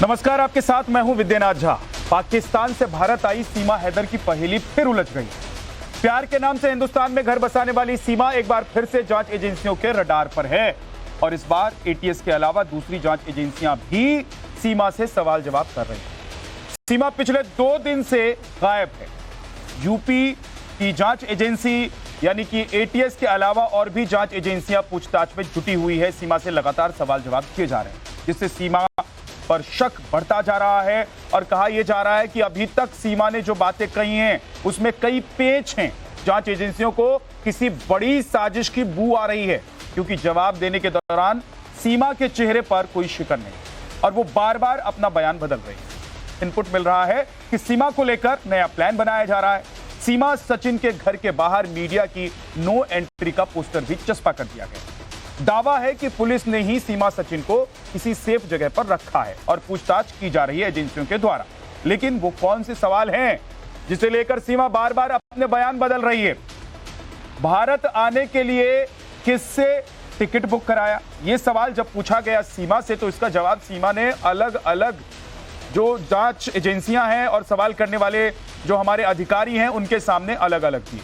नमस्कार, आपके साथ मैं हूं विद्यानाथ झा। पाकिस्तान से भारत आई सीमा हैदर की पहेली फिर उलझ गई। प्यार के नाम से हिंदुस्तान में घर बसाने वाली सीमा एक बार फिर से जांच एजेंसियों के रडार पर है और इस बार एटीएस के अलावा दूसरी जांच एजेंसियां भी सीमा से सवाल जवाब कर रही हैं। सीमा पिछले 2 दिन से गायब है। यूपी की जांच एजेंसी यानी कि एटीएस के अलावा और भी जांच एजेंसियां पूछताछ में जुटी हुई है। सीमा से लगातार सवाल जवाब किए जा रहे हैं, जिससे सीमा पर शक बढ़ता जा रहा है और कहा यह जा रहा है कि अभी तक सीमा ने जो बातें कही हैं उसमें कई पेच हैं। जांच एजेंसियों को किसी बड़ी साजिश की बू आ रही है, क्योंकि जवाब देने के दौरान सीमा के चेहरे पर कोई शिकन नहीं और वो बार बार अपना बयान बदल रही है। इनपुट मिल रहा है कि सीमा को लेकर नया प्लान बनाया जा रहा है। सीमा सचिन के घर के बाहर मीडिया की नो एंट्री का पोस्टर भी चस्पा कर दिया गया। दावा है कि पुलिस ने ही सीमा सचिन को किसी सेफ जगह पर रखा है और पूछताछ की जा रही है एजेंसियों के द्वारा। लेकिन वो कौन से सवाल हैं जिसे लेकर सीमा बार बार अपने बयान बदल रही है? भारत आने के लिए किससे टिकट बुक कराया? ये सवाल जब पूछा गया सीमा से, तो इसका जवाब सीमा ने अलग अलग जो जांच एजेंसियां हैं और सवाल करने वाले जो हमारे अधिकारी हैं उनके सामने अलग अलग दिए।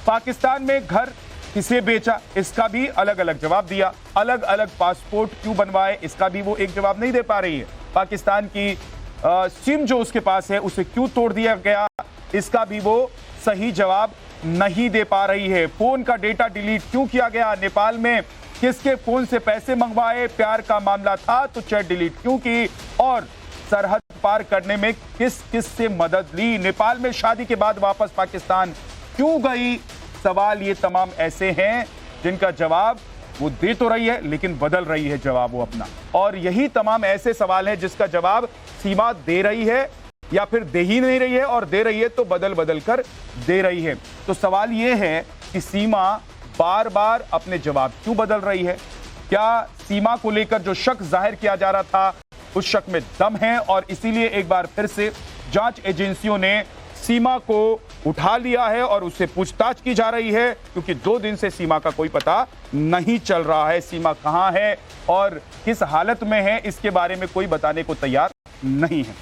पाकिस्तान में घर किसे बेचा, इसका भी अलग अलग जवाब दिया। अलग अलग पासपोर्ट क्यों बनवाए, इसका भी वो एक जवाब नहीं दे पा रही है। पाकिस्तान की सिम जो उसके पास है उसे क्यों तोड़ दिया गया, इसका भी वो सही जवाब नहीं दे पा रही है। फोन का डेटा डिलीट क्यों किया गया, नेपाल में किसके फोन से पैसे मंगवाए, प्यार का मामला था तो चैट डिलीट क्यों की, और सरहद पार करने में किस किस से मदद ली, नेपाल में शादी के बाद वापस पाकिस्तान क्यों गई। सवाल ये तमाम ऐसे हैं जिनका जवाब वो दे तो रही है लेकिन बदल रही है जवाब वो अपना, और यही तमाम ऐसे सवाल हैं जिसका जवाब सीमा दे रही है या फिर दे ही नहीं रही है, और दे रही है तो बदल बदल कर दे रही है। तो सवाल ये है कि सीमा बार बार अपने जवाब क्यों बदल रही है? क्या सीमा को लेकर जो शक जाहिर किया जा रहा था उस शक में दम है और इसीलिए एक बार फिर से जांच एजेंसियों ने सीमा को उठा लिया है और उससे पूछताछ की जा रही है, क्योंकि 2 दिन से सीमा का कोई पता नहीं चल रहा है। सीमा कहां है और किस हालत में है, इसके बारे में कोई बताने को तैयार नहीं है।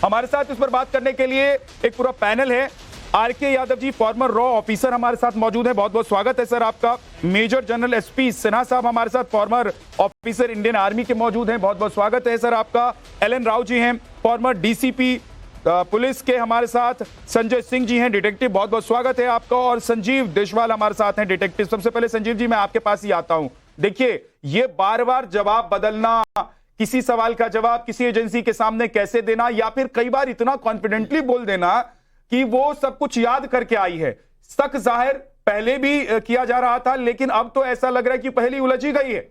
हमारे साथ इस पर बात करने के लिए एक पूरा पैनल है। R K Yadav ji, farmer raw officer, हमारे साथ मौजूद है। बहुत बहुत स्वागत है सर आपका। मेजर जनरल एसपी सिन्हा साहब हमारे साथ, फॉर्मर ऑफिसर इंडियन आर्मी के मौजूद हैं। बहुत बहुत स्वागत है सर आपका। एलन राव जी हैं, फॉर्मर डीसीपी पुलिस के हमारे साथ। संजय सिंह जी हैं, डिटेक्टिव, बहुत बहुत स्वागत है आपका। और संजीव देशवाल हमारे साथ हैं, डिटेक्टिव। सबसे पहले संजीव जी, मैं आपके पास ही आता हूं। देखिए, ये बार बार जवाब बदलना, किसी सवाल का जवाब किसी एजेंसी के सामने कैसे देना, या फिर कई बार इतना कॉन्फिडेंटली बोल देना कि वो सब कुछ याद करके आई है। शक जाहिर पहले भी किया जा रहा था, लेकिन अब तो ऐसा लग रहा है कि पहली उलझी गई है।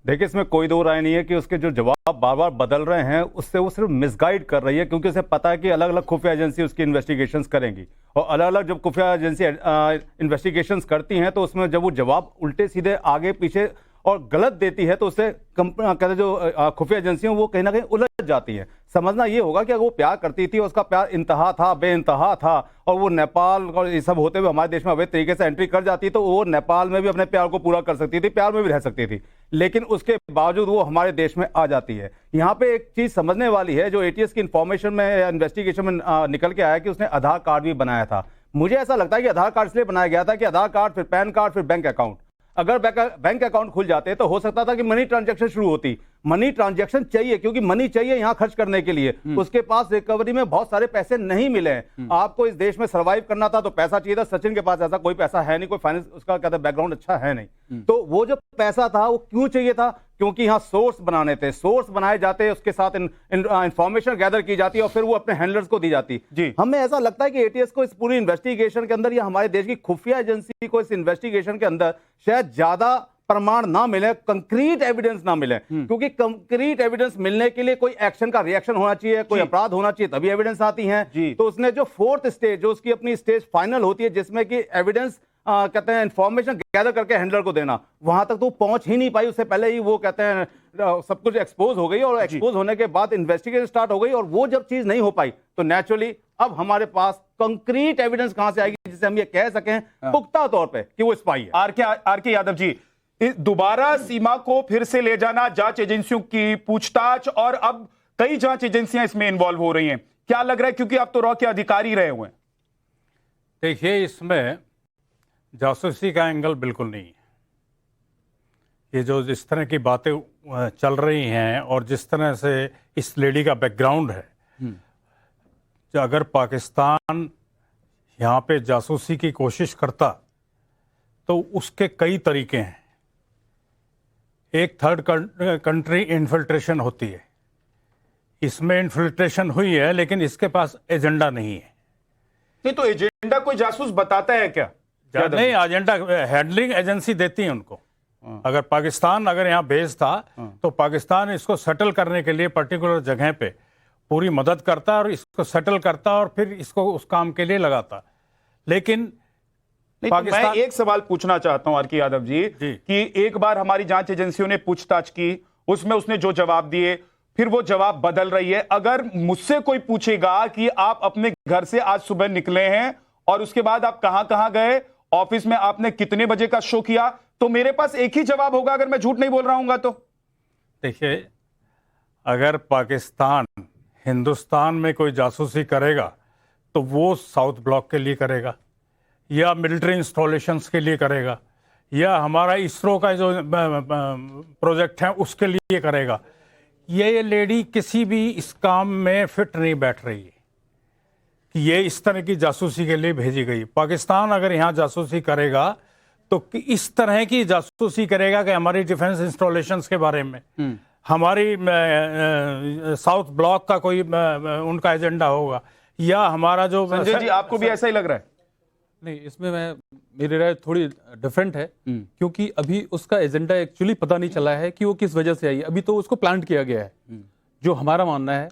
देखिए, इसमें कोई दो राय नहीं है कि उसके जो जवाब बार बार बदल रहे हैं उससे वो सिर्फ मिसगाइड कर रही है, क्योंकि उसे पता है कि अलग अलग खुफिया एजेंसी उसकी इन्वेस्टिगेशंस करेंगी और अलग अलग जब खुफिया एजेंसी इन्वेस्टिगेशंस करती हैं तो उसमें जब वो जवाब उल्टे सीधे आगे पीछे और गलत देती है तो उससे कहते जो खुफिया एजेंसियों वो कहीं ना कहीं उलझ जाती है। समझना ये होगा कि अगर वो प्यार करती थी, उसका प्यार इंतहा था, बेइंतहा था, और वो नेपाल और ये सब होते हुए हमारे देश में अवैध तरीके से एंट्री कर जाती तो वो नेपाल में भी अपने प्यार को पूरा कर सकती थी, प्यार में भी रह सकती थी, लेकिन उसके बावजूद वो हमारे देश में आ जाती है। यहाँ पे एक चीज समझने वाली है, जो एटीएस की इंफॉर्मेशन में इन्वेस्टिगेशन में निकल के आया कि उसने आधार कार्ड भी बनाया था। मुझे ऐसा लगता है कि आधार कार्ड इसलिए बनाया गया था कि आधार कार्ड, फिर पैन कार्ड, फिर बैंक अकाउंट, अगर बैंक अकाउंट खुल जाते तो हो सकता था कि मनी ट्रांजैक्शन शुरू होती। मनी ट्रांजैक्शन चाहिए, क्योंकि मनी चाहिए यहाँ खर्च करने के लिए। उसके पास रिकवरी में बहुत सारे पैसे नहीं मिले हैं। आपको इस देश में सरवाइव करना था तो पैसा चाहिए था। सचिन के पास ऐसा कोई पैसा है नहीं, कोई फाइनेंस उसका कहता है बैकग्राउंड अच्छा है नहीं। तो वो जो पैसा था वो क्यों चाहिए था? क्योंकि यहाँ सोर्स बनाने थे, सोर्स बनाए जाते, उसके साथ इंफॉर्मेशन गैदर की जाती और फिर वो अपने हैंडलर्स को दी जाती। हमें ऐसा लगता है कि एटीएस को इस पूरी इन्वेस्टिगेशन के अंदर या हमारे देश की खुफिया एजेंसी को इस इन्वेस्टिगेशन के अंदर शायद ज्यादा प्रमाण ना मिले, कंक्रीट एविडेंस ना मिले, क्योंकि कंक्रीट एविडेंस मिलने के लिए कोई एक्शन का रिएक्शन होना चाहिए, कोई अपराध होना चाहिए, तभी एविडेंस आती हैं। तो उसने जो 4th स्टेज, जो उसकी अपनी स्टेज फाइनल होती है, जिसमें कि एविडेंस कहते हैं इंफॉर्मेशन गैदर करके हैंडलर को देना, वहां तक तो पहुंच ही नहीं पाई। उससे पहले ही वो कहते हैं सब कुछ एक्सपोज हो गई, और एक्सपोज होने के बाद इन्वेस्टिगेशन स्टार्ट हो गई, और वो जब चीज नहीं हो पाई तो नेचुरली अब हमारे पास कंक्रीट एविडेंस कहां से आएगी जिसे हम ये कह सकें पुख्ता तौर पे कि वो स्पाई है। आरके यादव जी, दोबारा सीमा को फिर से ले जाना, जांच एजेंसियों की पूछताछ, और अब कई जांच एजेंसियां इसमें इन्वॉल्व हो रही हैं, क्या लग रहा है? क्योंकि आप तो रॉ के अधिकारी रहे हुए हैं। देखिए, इसमें जासूसी का एंगल बिल्कुल नहीं है। ये जो जिस तरह की बातें चल रही हैं और जिस तरह से इस लेडी का बैकग्राउंड है, जो अगर पाकिस्तान यहाँ पे जासूसी की कोशिश करता तो उसके कई तरीके हैं। एक थर्ड कंट्री इन्फिल्ट्रेशन होती है, इसमें इन्फिल्ट्रेशन हुई है, लेकिन इसके पास एजेंडा नहीं है। नहीं तो एजेंडा कोई जासूस बताता है क्या? नहीं, एजेंडा हैंडलिंग एजेंसी देती है उनको। अगर पाकिस्तान अगर यहाँ भेजता तो पाकिस्तान इसको सेटल करने के लिए पर्टिकुलर जगह पे पूरी मदद करता और इसको सेटल करता और फिर इसको उस काम के लिए लगाता। लेकिन तो मैं एक सवाल पूछना चाहता हूं आर.के. यादव जी कि एक बार हमारी जांच एजेंसियों ने पूछताछ की, उसमें उसने जो जवाब दिए, फिर वो जवाब बदल रही है। अगर मुझसे कोई पूछेगा कि आप अपने घर से आज सुबह निकले हैं और उसके बाद आप कहां कहां गए, ऑफिस में आपने कितने बजे का शो किया, तो मेरे पास एक ही जवाब होगा अगर मैं झूठ नहीं बोल रहा हूंगा तो। देखिए, अगर पाकिस्तान हिंदुस्तान में कोई जासूसी करेगा तो वो साउथ ब्लॉक के लिए करेगा, या मिलिट्री इंस्टॉलेशंस के लिए करेगा, या हमारा इसरो का जो प्रोजेक्ट है उसके लिए करेगा। ये लेडी किसी भी इस काम में फिट नहीं बैठ रही है कि ये इस तरह की जासूसी के लिए भेजी गई। पाकिस्तान अगर यहाँ जासूसी करेगा तो इस तरह की जासूसी करेगा कि हमारी डिफेंस इंस्टॉलेशंस के बारे में, हमारी साउथ ब्लॉक का कोई उनका एजेंडा होगा, या हमारा जो संजय जी आपको भी ऐसा ही लग रहा है? नहीं, इसमें मेरी राय थोड़ी डिफरेंट है, क्योंकि अभी उसका एजेंडा एक्चुअली पता नहीं चला है कि वो किस वजह से आई। अभी तो उसको प्लांट किया गया है, जो हमारा मानना है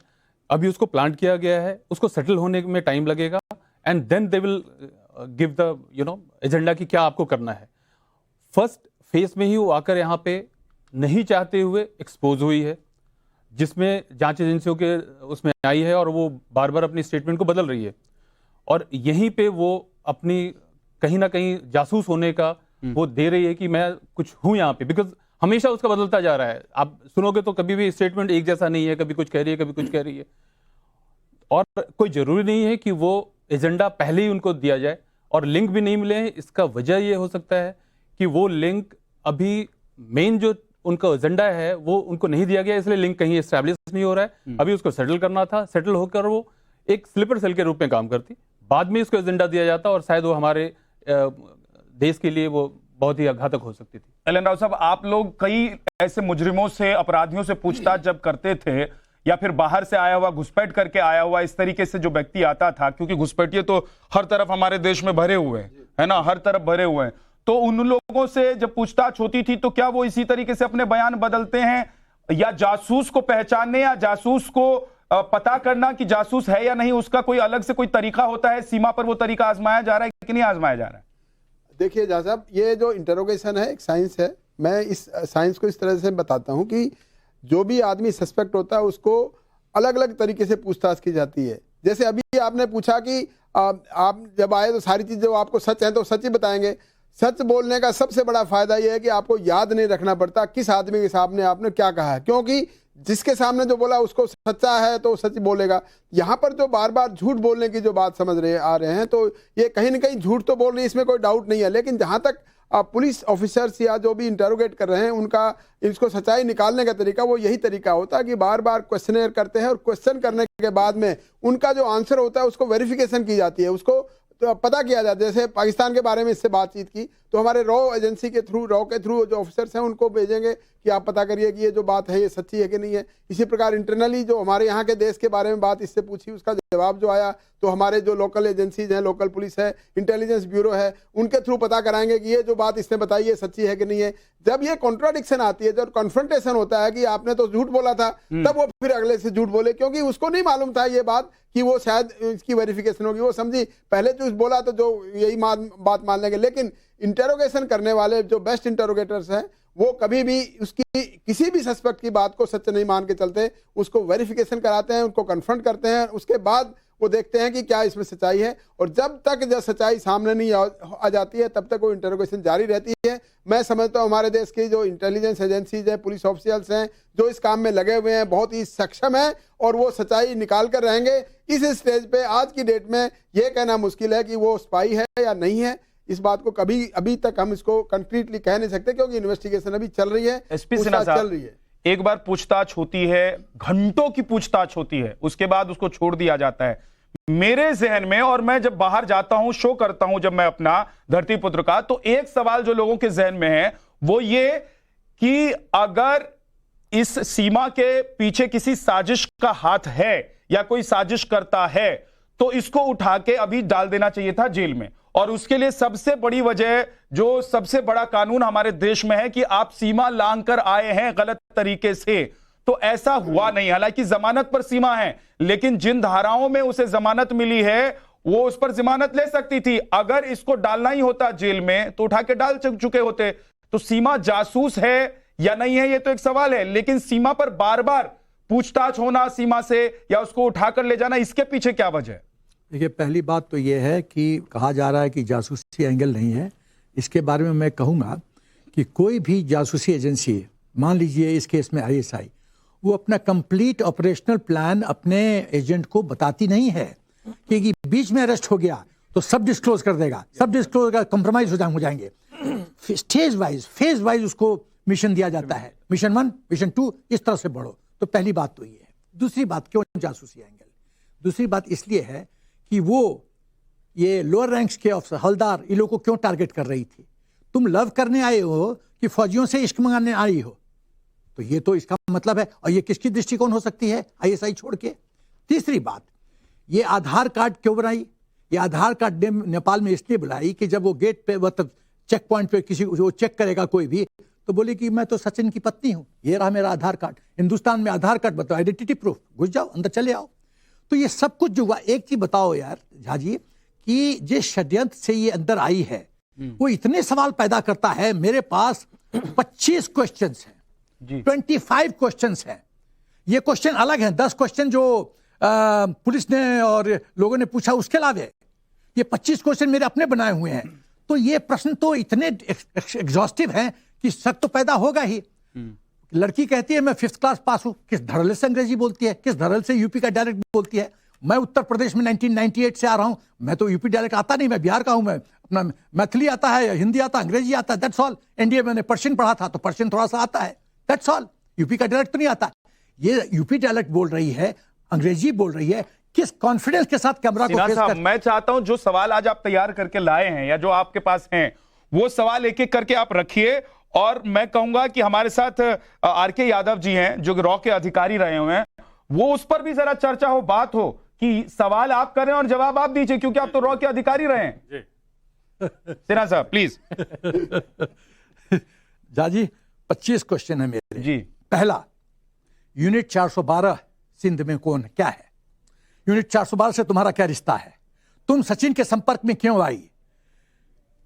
अभी उसको प्लांट किया गया है, उसको सेटल होने में टाइम लगेगा, and then they will give the agenda कि क्या आपको करना है। फर्स्ट फेज में ही वो आकर यहाँ पे नहीं चाहते हुए एक्सपोज हुई है, जिसमें जांच एजेंसियों के उसमें आई है और वो बार बार अपनी स्टेटमेंट को बदल रही है, और यहीं पे वो अपनी कहीं ना कहीं जासूस होने का वो दे रही है कि मैं कुछ हूं यहाँ पे, बिकॉज हमेशा उसका बदलता जा रहा है। आप सुनोगे तो कभी भी स्टेटमेंट एक जैसा नहीं है, कभी कुछ कह रही है, कभी कुछ कह रही है, और कोई जरूरी नहीं है कि वो एजेंडा पहले ही उनको दिया जाए, और लिंक भी नहीं मिले हैं। इसका वजह ये हो सकता है कि वो लिंक अभी मेन जो उनका एजेंडा है वो उनको नहीं दिया गया, इसलिए लिंक कहीं एस्टैब्लिश नहीं हो रहा है। अभी उसको सेटल करना था, सेटल होकर वो एक स्लीपर सेल के रूप में काम करती, बाद में इसको एजेंडा दिया जाता और शायद वो हमारे देश के लिए वो बहुत ही घातक हो सकती थी। एल एन राव साहब, आप लोग कई ऐसे मुजरिमों से, अपराधियों से पूछताछ जब करते थे, या फिर बाहर से आया हुआ, घुसपैठ करके आया हुआ इस तरीके से जो व्यक्ति आता था, क्योंकि घुसपैठिए तो हर तरफ हमारे देश में भरे हुए हैं, है ना, हर तरफ भरे हुए हैं, तो उन लोगों से जब पूछताछ होती थी तो क्या वो इसी तरीके से अपने बयान बदलते हैं, या जासूस को पहचानने या जासूस को पता करना कि जासूस है या नहीं, उसका कोई अलग से कोई तरीका होता है? सीमा पर वो तरीका आजमाया जा रहा है कि नहीं आजमाया जा रहा है? देखिए जहाँ साहब, ये जो इंटरोगेशन है एक साइंस है। मैं इस साइंस को इस तरह से बताता हूँ कि जो भी आदमी सस्पेक्ट होता है उसको अलग अलग तरीके से पूछताछ की जाती है। जैसे अभी आपने पूछा कि आप जब आए तो सारी चीज़ जो आपको सच है तो सच ही बताएंगे। सच बोलने का सबसे बड़ा फायदा यह है कि आपको याद नहीं रखना पड़ता किस आदमी के सामने आपने क्या कहा है, क्योंकि जिसके सामने जो बोला उसको सच्चा है तो सच बोलेगा। यहाँ पर जो बार बार झूठ बोलने की जो बात समझ रहे आ रहे हैं, तो ये कहीं ना कहीं झूठ तो बोल रही है, इसमें कोई डाउट नहीं है, लेकिन जहाँ तक पुलिस ऑफिसर्स या जो भी इंटरोगेट कर रहे हैं उनका इसको सच्चाई निकालने का तरीका वो यही तरीका होता है कि बार बार क्वेश्चनेयर करते हैं और क्वेश्चन करने के बाद में उनका जो आंसर होता है उसको वेरिफिकेशन की जाती है, उसको तो पता किया जाता है। जैसे पाकिस्तान के बारे में इससे बातचीत की तो हमारे रॉ एजेंसी के थ्रू, रॉ के थ्रू जो ऑफिसर्स हैं उनको भेजेंगे कि आप पता करिए कि ये जो बात है ये सच्ची है कि नहीं है। इसी प्रकार इंटरनली जो हमारे यहाँ के देश के बारे में बात इससे पूछी, उसका जवाब जो आया तो हमारे जो लोकल एजेंसीज हैं, लोकल पुलिस है, इंटेलिजेंस ब्यूरो है, उनके थ्रू पता कराएंगे कि ये जो बात इसने बताई है सच्ची है कि नहीं है। जब ये कॉन्ट्राडिक्शन आती है, जब कॉन्फ्रंटेशन होता है कि आपने तो झूठ बोला था, तब वो फिर अगले से झूठ बोले, क्योंकि उसको नहीं मालूम था ये बात कि वो शायद इसकी वेरिफिकेशन होगी। वो समझी पहले जो बोला तो जो यही बात मान लेंगे, लेकिन इंटरोगेशन करने वाले जो बेस्ट इंटरोगेटर्स हैं वो कभी भी उसकी किसी भी सस्पेक्ट की बात को सच नहीं मान के चलते, उसको वेरिफिकेशन कराते हैं, उनको कन्फ्रंट करते हैं, उसके बाद वो देखते हैं कि क्या इसमें सच्चाई है। और जब तक जब सच्चाई सामने नहीं आ जाती है तब तक वो इंटरोगेशन जारी रहती है। मैं समझता हूँ हमारे देश की जो इंटेलिजेंस एजेंसीज हैं, पुलिस ऑफिशियल्स हैं, जो इस काम में लगे हुए हैं, बहुत ही सक्षम है और वो सच्चाई निकाल कर रहेंगे। इस स्टेज पे आज की डेट में ये कहना मुश्किल है कि वो स्पाई है या नहीं है। इस बात को कभी अभी तक हम इसको कंक्रीटली कह नहीं सकते क्योंकि इन्वेस्टिगेशन अभी चल रही है, एसपी सिन्हा साहब, चल रही है। एक बार पूछताछ होती है, घंटों की पूछताछ होती है, उसके बाद उसको छोड़ दिया जाता है। मेरे जहन में, और मैं जब बाहर जाता हूं, शो करता हूं जब मैं अपना धरती पुत्र का, तो एक सवाल जो लोगों के जहन में है वो ये कि अगर इस सीमा के पीछे किसी साजिश का हाथ है या कोई साजिश करता है तो इसको उठा के अभी डाल देना चाहिए था जेल में। और उसके लिए सबसे बड़ी वजह, जो सबसे बड़ा कानून हमारे देश में है कि आप सीमा लांघ कर आए हैं गलत तरीके से, तो ऐसा हुआ नहीं। हालांकि जमानत पर सीमा है, लेकिन जिन धाराओं में उसे जमानत मिली है वो उस पर जमानत ले सकती थी। अगर इसको डालना ही होता जेल में तो उठा के डाल चुके होते। तो सीमा जासूस है या नहीं है ये तो एक सवाल है, लेकिन सीमा पर बार बार पूछताछ होना सीमा से या उसको उठाकर ले जाना, इसके पीछे क्या वजह है? देखिए, पहली बात तो ये है कि कहा जा रहा है कि जासूसी एंगल नहीं है। इसके बारे में मैं कहूँगा कि कोई भी जासूसी एजेंसी, मान लीजिए इस केस में आईएसआई, वो अपना कंप्लीट ऑपरेशनल प्लान अपने एजेंट को बताती नहीं है कि बीच में अरेस्ट हो गया तो सब डिस्क्लोज कर देगा, सब डिस्क्लोज कर कंप्रोमाइज हो जाएंगे। स्टेज वाइज, फेज वाइज उसको मिशन दिया जाता है, मिशन 1, मिशन 2, इस तरह से बढ़ो। तो पहली बात तो ये है। दूसरी बात, क्यों जासूसी एंगल? दूसरी बात इसलिए है कि वो ये लोअर रैंक्स के ऑफिसर, हवलदार, इन लोगों को क्यों टारगेट कर रही थी? तुम लव करने आए हो कि फौजियों से इश्क मंगाने आई हो? तो ये तो इसका मतलब है। और ये किसकी दृष्टिकोण हो सकती है आईएसआई छोड़ के? तीसरी बात, ये आधार कार्ड क्यों बनाई? ये आधार कार्ड नेपाल में इसलिए बुलाई कि जब वो गेट पे, मतलब चेक पॉइंट पे किसी को चेक करेगा कोई भी, तो बोले कि मैं तो सचिन की पत्नी हूं, ये रहा मेरा आधार कार्ड। हिंदुस्तान में आधार कार्ड बताओ, आइडेंटिटी प्रूफ, घुस जाओ, अंदर चले आओ। तो ये सब कुछ जो हुआ, एक चीज बताओ यार झा जी, कि जिस षड्यंत्र से ये अंदर आई है वो इतने सवाल पैदा करता है। मेरे पास 25 क्वेश्चंस हैं, 25 क्वेश्चंस हैं। ये क्वेश्चन अलग हैं, 10 क्वेश्चन जो पुलिस ने और लोगों ने पूछा उसके अलावा ये 25 क्वेश्चन मेरे अपने बनाए हुए हैं। तो ये प्रश्न तो इतने एग्जॉस्टिव हैं कि शक तो पैदा होगा ही। लड़की कहती है मैं 5th क्लास पास हूं, किस धड़ल्ले से अंग्रेजी बोलती है, किस धड़ल्ले से यूपी का डायलेक्ट बोलती है। मैं उत्तर प्रदेश में 1998 से आ रहा हूं, मैं तो यूपी डायलेक्ट आता नहीं, मैं बिहार का हूं, मैं अपना मैथिली आता है, हिंदी आता है, अंग्रेजी आता है, दैट्स ऑल। एनडीए मैंने पर्शियन पढ़ा था तो पर्शियन थोड़ा सा आता है, दैट्स ऑल। यूपी का डायलेक्ट तो नहीं आता। ये यूपी डायलेक्ट बोल रही है, अंग्रेजी बोल रही है, किस कॉन्फिडेंस के साथ कैमरा को फेस कर। मैं चाहता हूं जो सवाल आज आप तैयार करके लाए हैं या जो आपके पास हैं वो सवाल एक एक करके आप रखिए। और मैं कहूंगा कि हमारे साथ आरके यादव जी हैं जो रॉ के अधिकारी रहे हुए हैं, वो उस पर भी जरा चर्चा हो, बात हो कि सवाल आप कर रहे हैं और जवाब आप दीजिए, क्योंकि आप तो रॉ के अधिकारी रहे हैं। सिन्हा साहब प्लीज। जाजी 25 क्वेश्चन है मेरे जी। पहला, यूनिट 412 सिंध में कौन क्या है? यूनिट 412 से तुम्हारा क्या रिश्ता है? तुम सचिन के संपर्क में क्यों आई?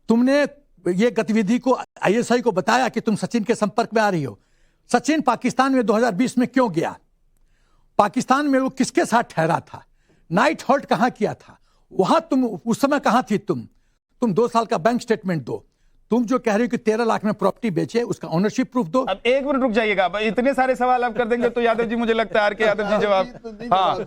तुमने ये गतिविधि को आईएसआई को बताया कि तुम सचिन के संपर्क में आ रही हो? सचिन पाकिस्तान में 2020 में क्यों गया? पाकिस्तान में वो किसके साथ ठहरा था? नाइट हॉल्ट कहां किया था? वहां तुम उस समय कहां थी? तुम 2 साल का बैंक स्टेटमेंट दो। तुम जो कह रहे हो कि 13 लाख में प्रॉपर्टी बेचे, उसका ओनरशिप प्रूफ दो। अब 1 मिनट रुक जाइएगा, इतने सारे सवाल आप कर देंगे तो यादव जी मुझे लगता है आरके यादव जी जवाब। हाँ,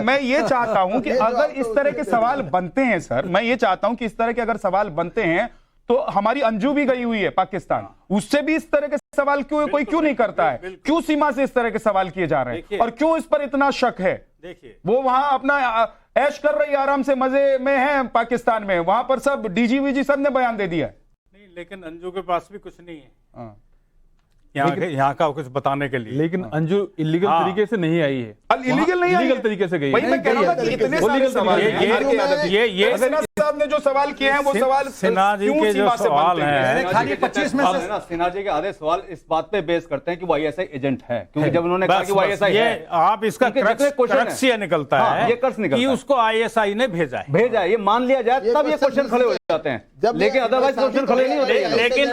मैं ये चाहता हूं कि अगर इस तरह के सवाल बनते हैं सर, मैं ये चाहता हूं कि इस तरह के अगर सवाल बनते हैं तो हमारी अंजू भी गई हुई है पाकिस्तान, उससे भी इस तरह के सवाल क्यों नहीं करता है? क्यों सीमा से इस तरह के सवाल किए जा रहे हैं और क्यों इस पर इतना शक है? देखिए, वो वहां अपना ऐश कर रही है, आराम से मजे में है पाकिस्तान में, वहां पर सब डीजीवीजी सब ने बयान दे दिया है। नहीं, लेकिन अंजू के पास भी कुछ नहीं है यहाँ का कुछ बताने के लिए। लेकिन अंजू इलीगल तरीके से नहीं आई है, इलीगल नहीं आई है, लीगल तरीके से गई वही मैं कह रहा हूं कि इतने सारे सवाल हैं। साहब ने जो सवाल किए हैं वो सवाल सिन्हा जी क्यों के जो सीमा से सवाल बनते हैं, खाली 25 में से सिन्हा जी के आधे सवाल इस बात पे बेस करते हैं कि वो आईएसआई एजेंट है, क्योंकि जब उन्होंने कहा कि वो आईएसआई ये है, आप इसका उनके जितने क्वेश्चन हैं, क्रक्स ये निकलता हाँ, है ये क्रक्स निकलता कि है। उसको आईएसआई ने भेजा है। भेजा है, ये मान लिया जाए ये तब ये क्वेश्चन क्वेश्चन खड़े हो जाते हैं, लेकिन अदरवाइज क्वेश्चन खड़े नहीं होते। लेकिन